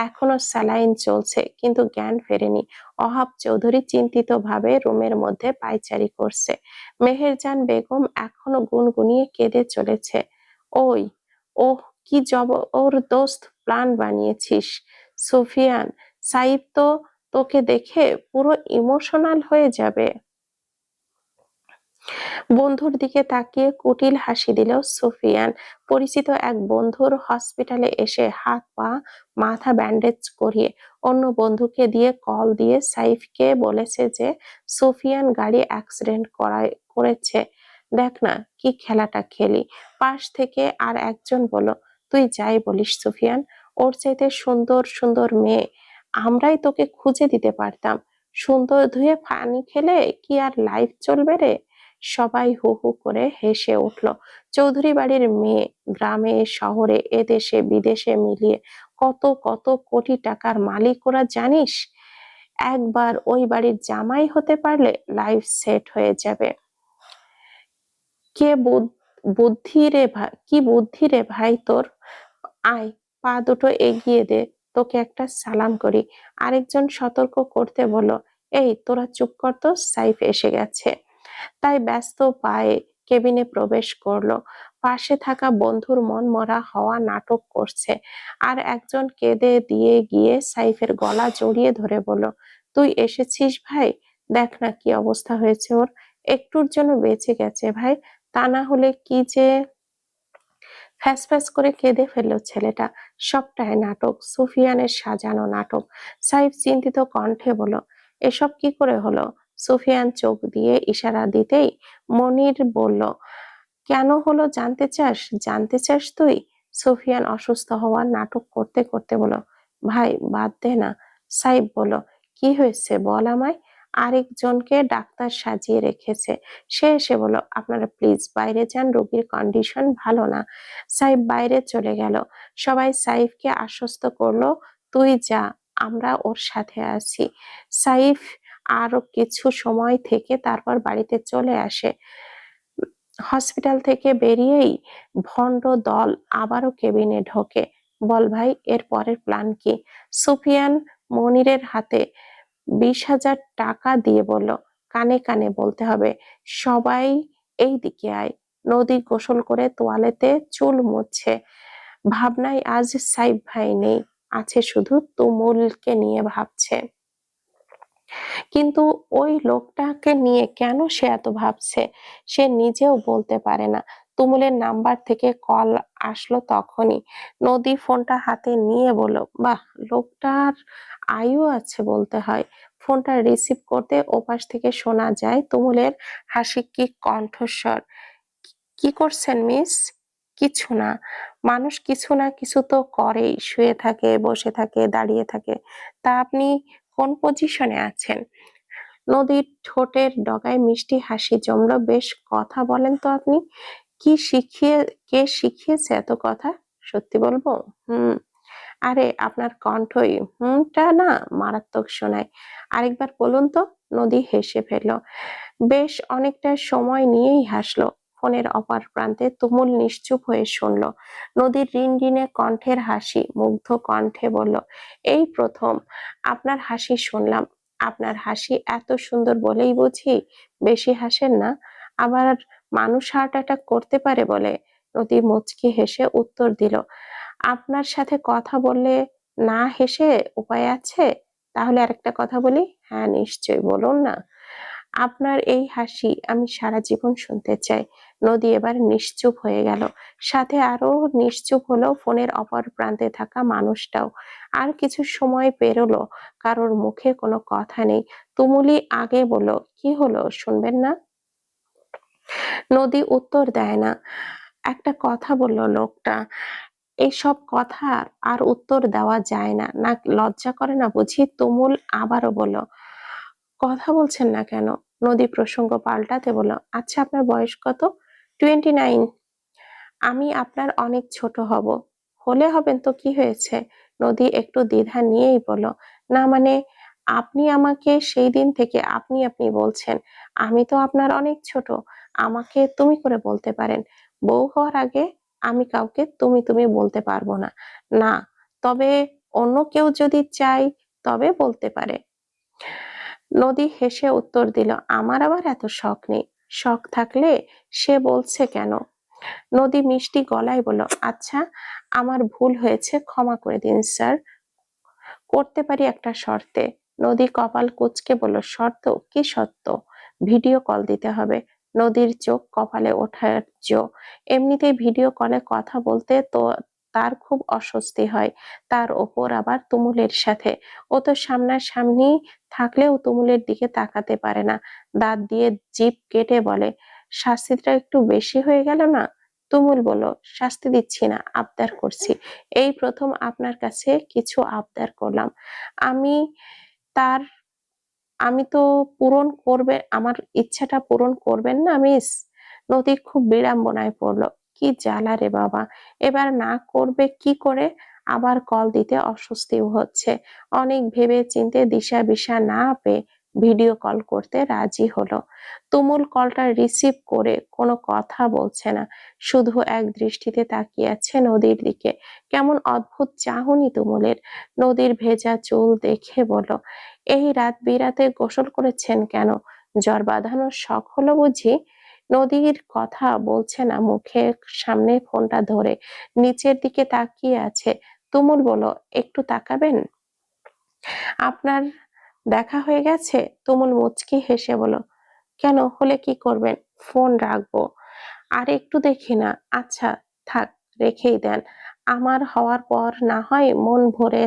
এখনো স্যালাইন চলছে, কিন্তু জ্ঞান ফেরেনি। ওহাব চৌধুরী চিন্তিত ভাবে রুমের মধ্যে পায়চারি করছে। মেহেরজান বেগম এখনো গুনগুনিয়ে কেঁদে চলেছে। ওই, ওহ কি ওর দোস্ত প্ল্যান বানিয়েছিস সুফিয়ান। সাইফ তো তোকে দেখে পুরো ইমোশনাল হয়ে যাবে। বন্ধুর দিকে তাকিয়ে কুটিল হাসি দিল সুফিয়ান। পরিচিত এক বন্ধুর হসপিটালে এসে হাত পা মাথা ব্যান্ডেজ করিয়ে অন্য বন্ধুকে দিয়ে কল দিয়ে সাইফকে বলেছে যে সুফিয়ান গাড়ি অ্যাক্সিডেন্ট করেছে। দেখ না কি খেলাটা খেলি। পাশ থেকে আর একজন বলল, তুই যাই বলিস সুফিয়ান, ওর চাইতে সুন্দর সুন্দর মেয়ে আমরাই তোকে খুঁজে দিতে পারতাম। সুন্দর ধুয়ে পানি খেলে কি আর লাইফ চলবে রে? সবাই হু হু করে হেসে উঠল। চৌধুরী বাড়ির মেয়ে গ্রামে শহরে এদেশে বিদেশে মিলিয়ে কত কত কোটি টাকার মালিক ওরা জানিস। একবার ওই বাড়ির জামাই হতে পারলে লাইফ সেট হয়ে যাবে। কে বুদ্ধি রে ভাই, কি বুদ্ধি রে ভাই তোর। আয়, পা দুটো এগিয়ে দে, তোকে একটা সালাম করি। আরেকজন সতর্ক করতে বলল, এই তোরা চুপ কর তো, সাইফ এসে গেছে। তাই ব্যস্ত পায়ে কেবিনে প্রবেশ করলো। পাশে থাকা বন্ধুর মন মরা হওয়া নাটক করছে। আর একজন কেঁদে দিয়ে গিয়ে সাইফের গলা জড়িয়ে ধরে বলল, তুই এসেছিস ভাই, দেখ না কি অবস্থা হয়েছে ওর। একটুর জন্য বেঁচে গেছে ভাই, তা না হলে কি যে। ফ্যাস ফ্যাস করে কেঁদে ফেললো ছেলেটা। সবটাই নাটক, সুফিয়ানের সাজানো নাটক। সাইফ চিন্তিত কণ্ঠে বলল, এসব কি করে হলো? সুফিয়ান চোখ দিয়ে ইশারা দিতেই মনির বলল, কেন হলো জানতে চাস? জানতে চাস তুই? সুফিয়ান অসুস্থ হওয়ার নাটক করতে করতে বলল, ভাই বাদ দে না। সাইফ বলল, কি হয়েছে বল আমায়। আরেকজনকে ডাক্তার সাজিয়ে রেখেছে। সে এসে বলল, আপনারা প্লিজ বাইরে যান, রোগীর কন্ডিশন ভালো না। সাইফ বাইরে চলে গেল। সবাই সাইফকে আশ্বস্ত করলো, তুই যা, আমরা ওর সাথে আছি। সাইফ আরো কিছু সময় থেকে তারপর বাড়িতে চলে আসে। হসপিটাল থেকে বেরিয়েই ভন্ড দল আবারও কেবিনে ঢোকে। বল ভাই, এর পরের প্ল্যান কি? সুফিয়ান মনিরের হাতে 20,000 টাকা দিয়ে বলল, কানে কানে বলতে হবে, সবাই এই দিকে আয়। নদী গোসল করে তোয়ালেতে চুল মুছছে। ভাবনায় আজ সাইফ ভাই নেই, আছে শুধু তুমুলকে নিয়ে ভাবছে। কিন্তু ওই লোকটাকে নিয়ে কেন সে এত ভাবছে সে নিজেও বলতে পারে না। তুমুলের নাম্বার থেকে কল আসলো তখনই। নদী ফোনটা হাতে নিয়ে বলল, বাহ, লোকটার আয়ু আছে বলতে হয়। ফোনটা রিসিভ করতে ওপাশ থেকে শোনা যায় তুমুলের হাসি কি কণ্ঠস্বর। কি করছেন মিস? কিছু না। মানুষ কিছু না কিছু তো করেই, শুয়ে থাকে, বসে থাকে, দাঁড়িয়ে থাকে। তা আপনি কোন পজিশনে আছেন? নদীর ঠোঁটের ডগায় মিষ্টি হাসি জমলো। বেশ, কথা বলেন তো আপনি। কে শিখিয়েছে এত কথা? সত্যি বলবো? হুম। আরে আপনার কণ্ঠই হুমটা না মারাত্মক শোনায়। আরেকবার বলুন তো। নদী হেসে ফেলল। বেশ অনেকটা সময় নিয়েই হাসলো। ফোনের অপর প্রান্তে তুমুল নিশ্চুপ হয়ে শুনল নদীর রিনরিনে কণ্ঠের হাসি। মুগ্ধ কণ্ঠে বলল, এই প্রথম আপনার হাসি শুনলাম। আপনার হাসি এত সুন্দর বলেই বুঝি বেশি হাসেন না। আবার মানুষ হার্ট অ্যাটাক করতে পারে বলে। নদী মুচকি হেসে উত্তর দিল, আপনার সাথে কথা বললে না হেসে উপায় আছে? তাহলে আরেকটা কথা বলি। হ্যাঁ নিশ্চয়ই, বলুন না। আপনার এই হাসি আমি সারা জীবন শুনতে চাই। নদী এবার নিশ্চুপ হয়ে গেল। সাথে আরো নিশ্চুপ হলো ফোনের অপর প্রান্তে থাকা মানুষটাও। আর কিছু সময় পেরোলো, কারোর মুখে কোনো কথা নেই। তুমুলি আগে বলল, কি হলো, শুনবেন না? নদী উত্তর দেয় না। একটা কথা বলল লোকটা। এইসব কথা আর উত্তর দেওয়া যায় না। না লজ্জা করে না বুঝি? তুমুল আবারও বলল, কথা বলছেন না কেন? নদী প্রসঙ্গ পাল্টাতে বলল, আচ্ছা আপনার বয়স কত? 29। আমি আপনার অনেক ছোট হব। হলে হবেন তো কি হয়েছে? নদী একটু দ্বিধা নিয়েই বলল, না মানে আপনি আমাকে সেই দিন থেকে আপনি আপনি বলছেন। আমি তো আপনার অনেক ছোট। আমাকে তুমি করে বলতে পারেন। বউ হওয়ার আগে আমি কাউকে তুমি তুমি বলতে পারবো না। না, তবে অন্য কেউ যদি চাই তবে বলতে পারে। নদী হেসে উত্তর দিল, আমার আবার এত শখ নেই। শখ থাকলে সে বলছে কেন? নদী মিষ্টি গলায় বলল, আচ্ছা আমার ভুল হয়েছে, ক্ষমা করে দিন স্যার। করতে পারি একটা শর্তে। নদী কপাল কুঁচকে বলল, শর্ত? কি শর্ত? ভিডিও কল দিতে হবে। নদীর চোখ কপালে ওঠার জো। এমনিতেই ভিডিও কলে কথা বলতে তো তার খুব অস্বস্তি হয়, তার ওপর আবার তুমুলের সাথে। ও তো সামনাসামনি থাকলেও তুমুলের দিকে তাকাতে পারে না। দাঁত দিয়ে জিভ কেটে বলে, শাস্তিটা একটু বেশি হয়ে গেল না? তুমুল বলল, শাস্তি দিচ্ছি না, আবদার করছি। এই প্রথম আপনার কাছে কিছু আবদার করলাম। আমি তার আমি তো পূরণ করবে আমার ইচ্ছাটা পূরণ করবেন না মিস? নদী খুব বিড়ম্বনায় পড়ল। কি জ্বালা রে বাবা! এবার না করবে কি করে? আবার কল দিতে অস্বস্তিও হচ্ছে। অনেক ভেবে চিন্তে দিশা বিশা না পেয়ে ভিডিও কল করতে রাজি হলো। তুমুল কলটা রিসিভ করে কোনো কথা বলছে না, শুধু এক দৃষ্টিতে তাকিয়ে আছে নদীর দিকে। কেমন অদ্ভুত চাহনি তুমুলের। নদীর ভেজা চুল দেখে বলল, এই রাত বিরাতে গোসল করেছেন কেন? জ্বর বাঁধানোর শখ হলো বুঝি? নদীর কথা বলছে না, মুখের সামনে ফোনটা ধরে নিচের দিকে তাকিয়ে আছে। তুমুল বলল, একটু তাকাবেন? আপনার দেখা হয়ে গেছে? তুমুল মুচকি হেসে বলল, কেন, হলে কি করবেন? ফোন রাখবো। আর একটু দেখি না। আচ্ছা থাক, রেখেই দেন। আমার হওয়ার পর না হয় মন ভরে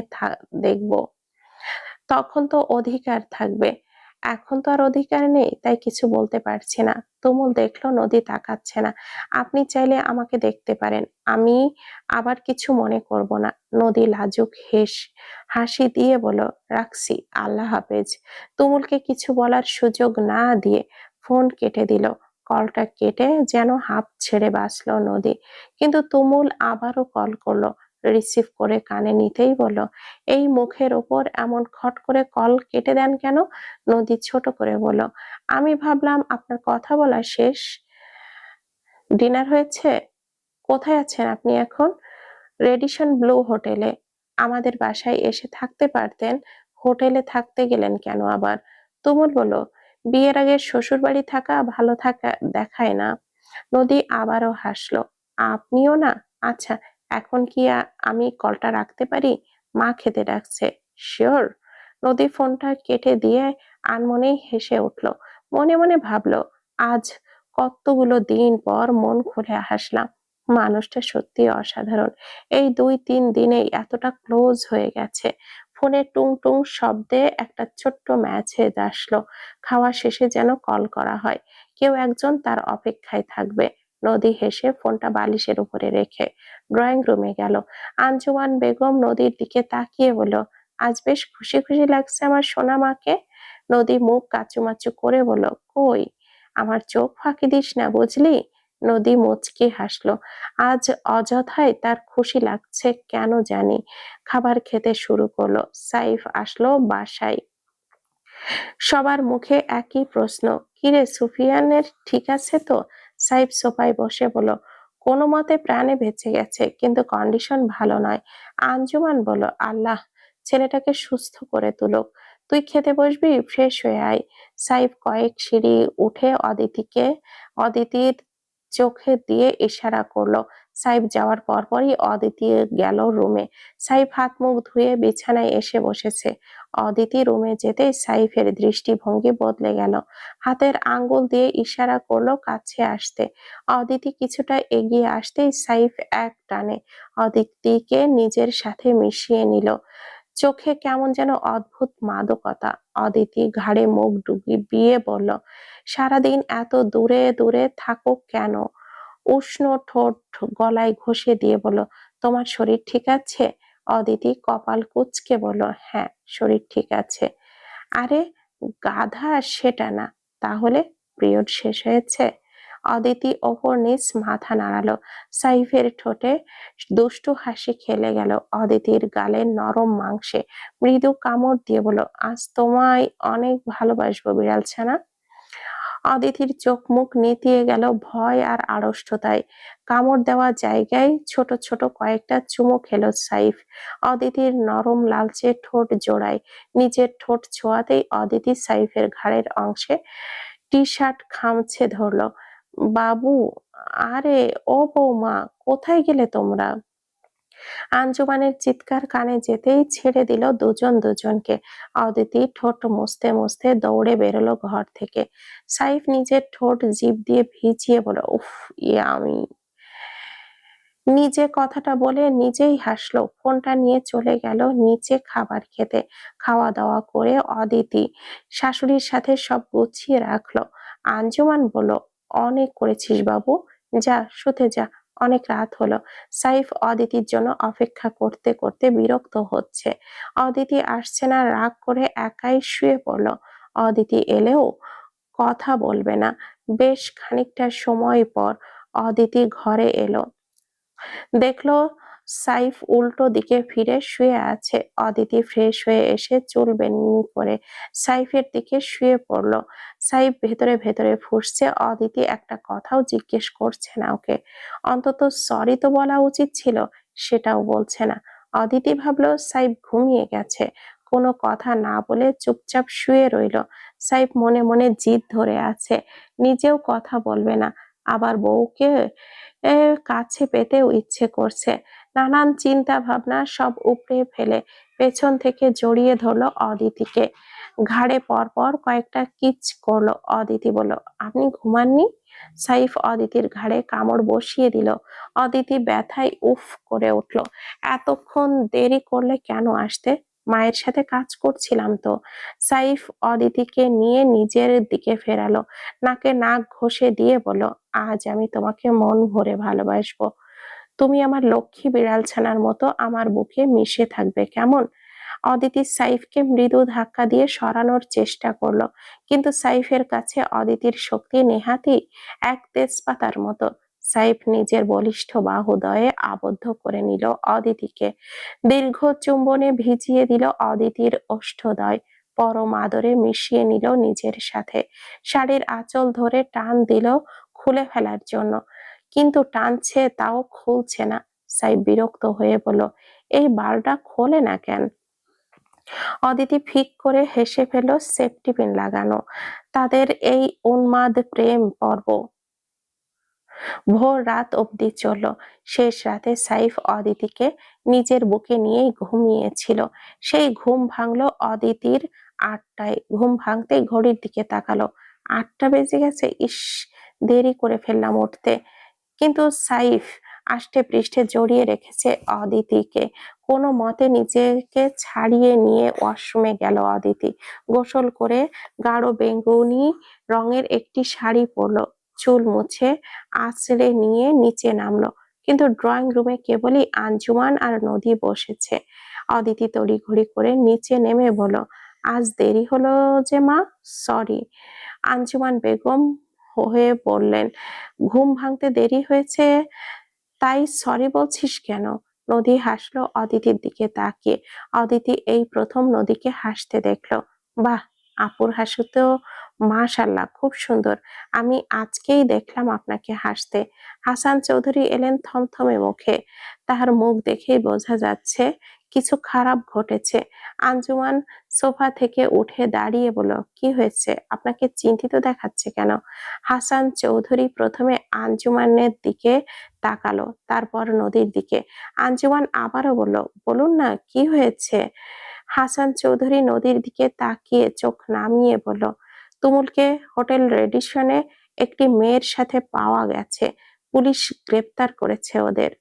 দেখবো। তখন তো অধিকার থাকবে। এখন তো আর অধিকার নেই, তাই কিছু বলতে পারছি না। তুমুল দেখলো নদী তাকাচ্ছে না। আপনি চাইলে আমাকে দেখতে পারেন, আমি আবার কিছু মনে করব না। নদী লাজুক হাসি দিয়ে বলল, রাখছি, আল্লাহ হাফেজ। তুমুলকে কিছু বলার সুযোগ না দিয়ে ফোন কেটে দিল। কলটা কেটে যেন হাঁপ ছেড়ে বাঁচল নদী। কিন্তু তুমুল আবারও কল করলো। রিসিভ করে কানে নিতেই বলল, এই মুখের ওপর এমন খট করে কল কেটে দেন কেন? নদী ছোট করে বলল, আমি ভাবলাম আপনার কথা বলা শেষ। ডিনার হয়েছে? কোথায় আছেন আপনি এখন? রেডিসন ব্লু হোটেলে। আমাদের বাসায় এসে থাকতে পারতেন। হোটেলে থাকতে গেলেন কেন আবার? তুমুল বলল, বিয়ের আগে শ্বশুর বাড়ি থাকা ভালো থাকা দেখায় না। নদী আবারও হাসলো। আপনিও না? আচ্ছা, এখন কি আমি কলটা রাখতে পারি? মা খেতে ডাকছে। শিওর? নদী ফোনটা কেটে দিয়ে আনমনেই হেসে উঠল। মনে মনে ভাবলো, আজ কতগুলো দিন পর মন খুলে হাসলাম। মানুষটা সত্যি অসাধারণ। এই 2-3 দিনেই এতটা ক্লোজ হয়ে গেছে। ফোনে টুং টুং শব্দে একটা ছোট্ট মেসেজ আসলো। খাওয়া শেষে যেন কল করা হয়, কেউ একজন তার অপেক্ষায় থাকবে। নদী হেসে ফোনটা বালিশের উপরে রেখে ড্রয়িং রুমে গেল। আঞ্জুমান বেগম নদীর দিকে তাকিয়ে বলল, আজ বেশ খুশি খুশি লাগছে আমার সোনা মাকে। নদী মুখ কাচুমাচু করে বলল, কই, আমার চোখ ফাঁকি দিস না বুঝলি। নদী মুচকি হাসলো। আজ অযথাই তার খুশি লাগছে কেন জানি। খাবার খেতে শুরু করলো। সাইফ আসলো বাসায়। সবার মুখে একই প্রশ্ন, কিরে সুফিয়ানের ঠিক আছে তো? সাইফ সোফায় বসে বলল, কোনো মতে প্রাণে বেঁচে গেছে, কিন্তু কন্ডিশন ভালো নয়। আঞ্জুমান বলল, আল্লাহ ছেলেটাকে সুস্থ করে তুলুক। তুই খেতে বসবি? ফ্রেশ হয়ে আয়। সাইফ কয়েক সিঁড়ি উঠে অদিতির চোখে দিয়ে ইশারা করলো। সাইফ যাওয়ার পরপরই অদিতি গেল রুমে। সাইফ হাত মুখ ধুয়ে বিছানায় এসে বসেছে। অদিতি রুমে যেতেই সাইফের দৃষ্টিভঙ্গি বদলে গেল। হাতের আঙ্গুল দিয়ে ইশারা করলো কাছে আসতে। অদিতি কিছুটা এগিয়ে আসতেই সাইফ এক টানে অদিতিকে নিজের সাথে মিশিয়ে নিল। চোখে কেমন যেন অদ্ভুত মাদকতা। অদিতি ঘাড়ে মুখ ডুবিয়ে বলল, সারাদিন এত দূরে দূরে থাকো কেন? উষ্ণ ঠোঁট গলায় ঘষে দিয়ে বলল, তোমার শরীর ঠিক আছে? অদিতি কপাল কুঁচকে বলল, হ্যাঁ, শরীর ঠিক আছে। আরে গাধা, সেটা না। তাহলে পিরিয়ড শেষ হয়েছে? অদিতি ওপর নিচ মাথা নাড়ালো। সাইফের ঠোঁটে দুষ্টু হাসি খেলে গেল। অদিতির গালের নরম মাংসে মৃদু কামড় দিয়ে বলল, আজ তোমায় অনেক ভালোবাসবো বিড়াল ছানা। অদিতির চোখ মুখ নেতিয়ে গেল ভয় আর আড়ষ্টতায়। কামড় দেওয়া জায়গায় ছোট ছোট কয়েকটা চুমু খেলো সাইফ। অদিতির নরম লালচে ঠোঁট জোড়ায় নিজের ঠোঁট ছোঁয়াতেই অদিতি সাইফের ঘাড়ের অংশে টি শার্ট খামছে ধরলো। বাবু, আরে ও বৌমা, কোথায় গেলে তোমরা? আঞ্জুমানের চিৎকার কানে যেতেই ছেড়ে দিল দুজন দুজনকে। অদিতি ঠোঁট মুছতে মুছতে দৌড়ে বেরোলো ঘর থেকে। সাইফ নিজের ঠোঁট জিভ দিয়ে ভিজিয়ে বলল, উফ, ইয়ামি। নিজে কথাটা বলে নিজেই হাসলো। ফোনটা নিয়ে চলে গেল নিচে খাবার খেতে। খাওয়া দাওয়া করে অদিতি শাশুড়ির সাথে সব গুছিয়ে রাখলো। আঞ্জুমান বলল, অনেক করেছিস বাবু, যা শুতে যা, অনেক রাত হলো। সাইফ অদিতির জন্য অপেক্ষা করতে করতে বিরক্ত হচ্ছে। অদিতি আসছে না, রাগ করে একাই শুয়ে পড়ল। অদিতি এলেও কথা বলবে না। বেশ খানিকটা সময় পর অদিতি ঘরে এলো। দেখলো সাইফ উল্টো দিকে ফিরে শুয়ে আছে। অদিতি ফ্রেশ হয়ে এসে চুল বেনুনি করে সাইফের দিকে শুয়ে পড়লো। সাইফ ভেতরে ভেতরে ফুঁসছে, অদিতি একটা কথাও জিজ্ঞেস করছে না ওকে। অন্তত সরি তো বলা উচিত ছিল, সেটাও বলছে না। অদিতি ভাবলো সাইফ ঘুমিয়ে গেছে। কোনো কথা না বলে চুপচাপ শুয়ে রইল। সাইফ মনে মনে জিদ ধরে আছে, নিজেও কথা বলবে না, আবার বউকে কাছে পেতেও ইচ্ছে করছে। নানান চিন্তা ভাবনা সব উপড়ে ফেলে পেছন থেকে জড়িয়ে ধরলো অদিতিকে। ঘাড়ে পরপর কয়েকটা কিচ করলো। অদিতি বলল, আপনি ঘুমাননি? সাইফ অদিতির ঘাড়ে কামড় বসিয়ে দিল। অদিতি ব্যথায় উফ করে উঠল। এতক্ষণ দেরি করলে কেন আসতে? মায়ের সাথে কাজ করছিলাম তো। সাইফ অদিতিকে নিয়ে নিজের দিকে ফেরালো। নাকে নাক ঘষে দিয়ে বলল, আজ আমি তোমাকে মন ভরে ভালোবাসবো। তুমি আমার লক্ষ্মী বিড়াল ছানার মতো আমার বুকে মিশে থাকবে, কেমন? অদিতি সাইফকে মৃদু ধাক্কা দিয়ে সরানোর চেষ্টা করলো, কিন্তু সাইফের কাছে অদিতির শক্তি নেহাতি এক তেজপাতার মতো। সাইফ নিজের বলিষ্ঠ বাহুদয়ে আবদ্ধ করে নিল অদিতিকে। দীর্ঘ চুম্বনে ভিজিয়ে দিল অদিতির ওষ্ঠদয়। পরম আদরে মিশিয়ে নিল নিজের সাথে। শাড়ির আঁচল ধরে টান দিল খুলে ফেলার জন্য, কিন্তু টানছে তাও খুলছে না। সাইফ বিরক্ত হয়ে বলল, এই বালটা খোলে না কেন? অদিতি ফিক করে হেসে ফেলল। সেফটি পিন লাগানো তাদের এই উন্মাদ প্রেম পর্ব ভোর রাত অবধি চলল। শেষ রাতে সাইফ অদিতিকে নিজের বুকে নিয়েই ঘুমিয়েছিল। সেই ঘুম ভাঙলো অদিতির 8টায়। ঘুম ভাঙতেই ঘড়ির দিকে তাকালো। 8টা বেজে গেছে, ইস, দেরি করে ফেললাম উঠতে। কিন্তু সাইফ আষ্টে পৃষ্ঠে জড়িয়ে রেখেছে অদিতিকে। কোনো মতে নিজেকে ছাড়িয়ে নিয়ে ওয়াশরুমে গেল অদিতি। গোসল করে গাঢ় বেগুনি রঙের একটি শাড়ি পরলো। চুল মুছে আঁচড়ে নিয়ে নিচে নামলো, কিন্তু ড্রয়িং রুমে কেবলই আঞ্জুমান আর নদী বসেছে। অদিতি তড়িঘড়ি করে নিচে নেমে বলল, আজ দেরি হলো যে মা, সরি। আঞ্জুমান বেগম হয়ে বললেন, ঘুম ভাঙতে দেরি হয়েছে তাই সরি বলছিস কেন? নদী হাসলো অদিতির দিকে তাকিয়ে। অদিতি এই প্রথম নদীকে হাসতে দেখলো। বাহ, আপুর হাসি তো মাশাআল্লাহ খুব সুন্দর। আমি আজকেই দেখলাম আপনাকে হাসতে। হাসান চৌধুরী এলেন থমথমে মুখে। তাহার মুখ দেখেই বোঝা যাচ্ছে কিছু খারাপ ঘটেছে। আঞ্জুমান সোফা থেকে উঠে দাঁড়িয়ে বলল, কি হয়েছে? আপনাকে চিন্তিত দেখাচ্ছে কেন? হাসান চৌধুরী প্রথমে আঞ্জুমানের দিকে তাকালো, তারপর নদীর দিকে। আঞ্জুমান আবারও বলল, বলুন না কি হয়েছে? হাসান চৌধুরী নদীর দিকে তাকিয়ে চোখ নামিয়ে বলল, তুমুলকে হোটেল রেডিসনে একটি মেয়ের সাথে পাওয়া গেছে। পুলিশ গ্রেপ্তার করেছে ওদের।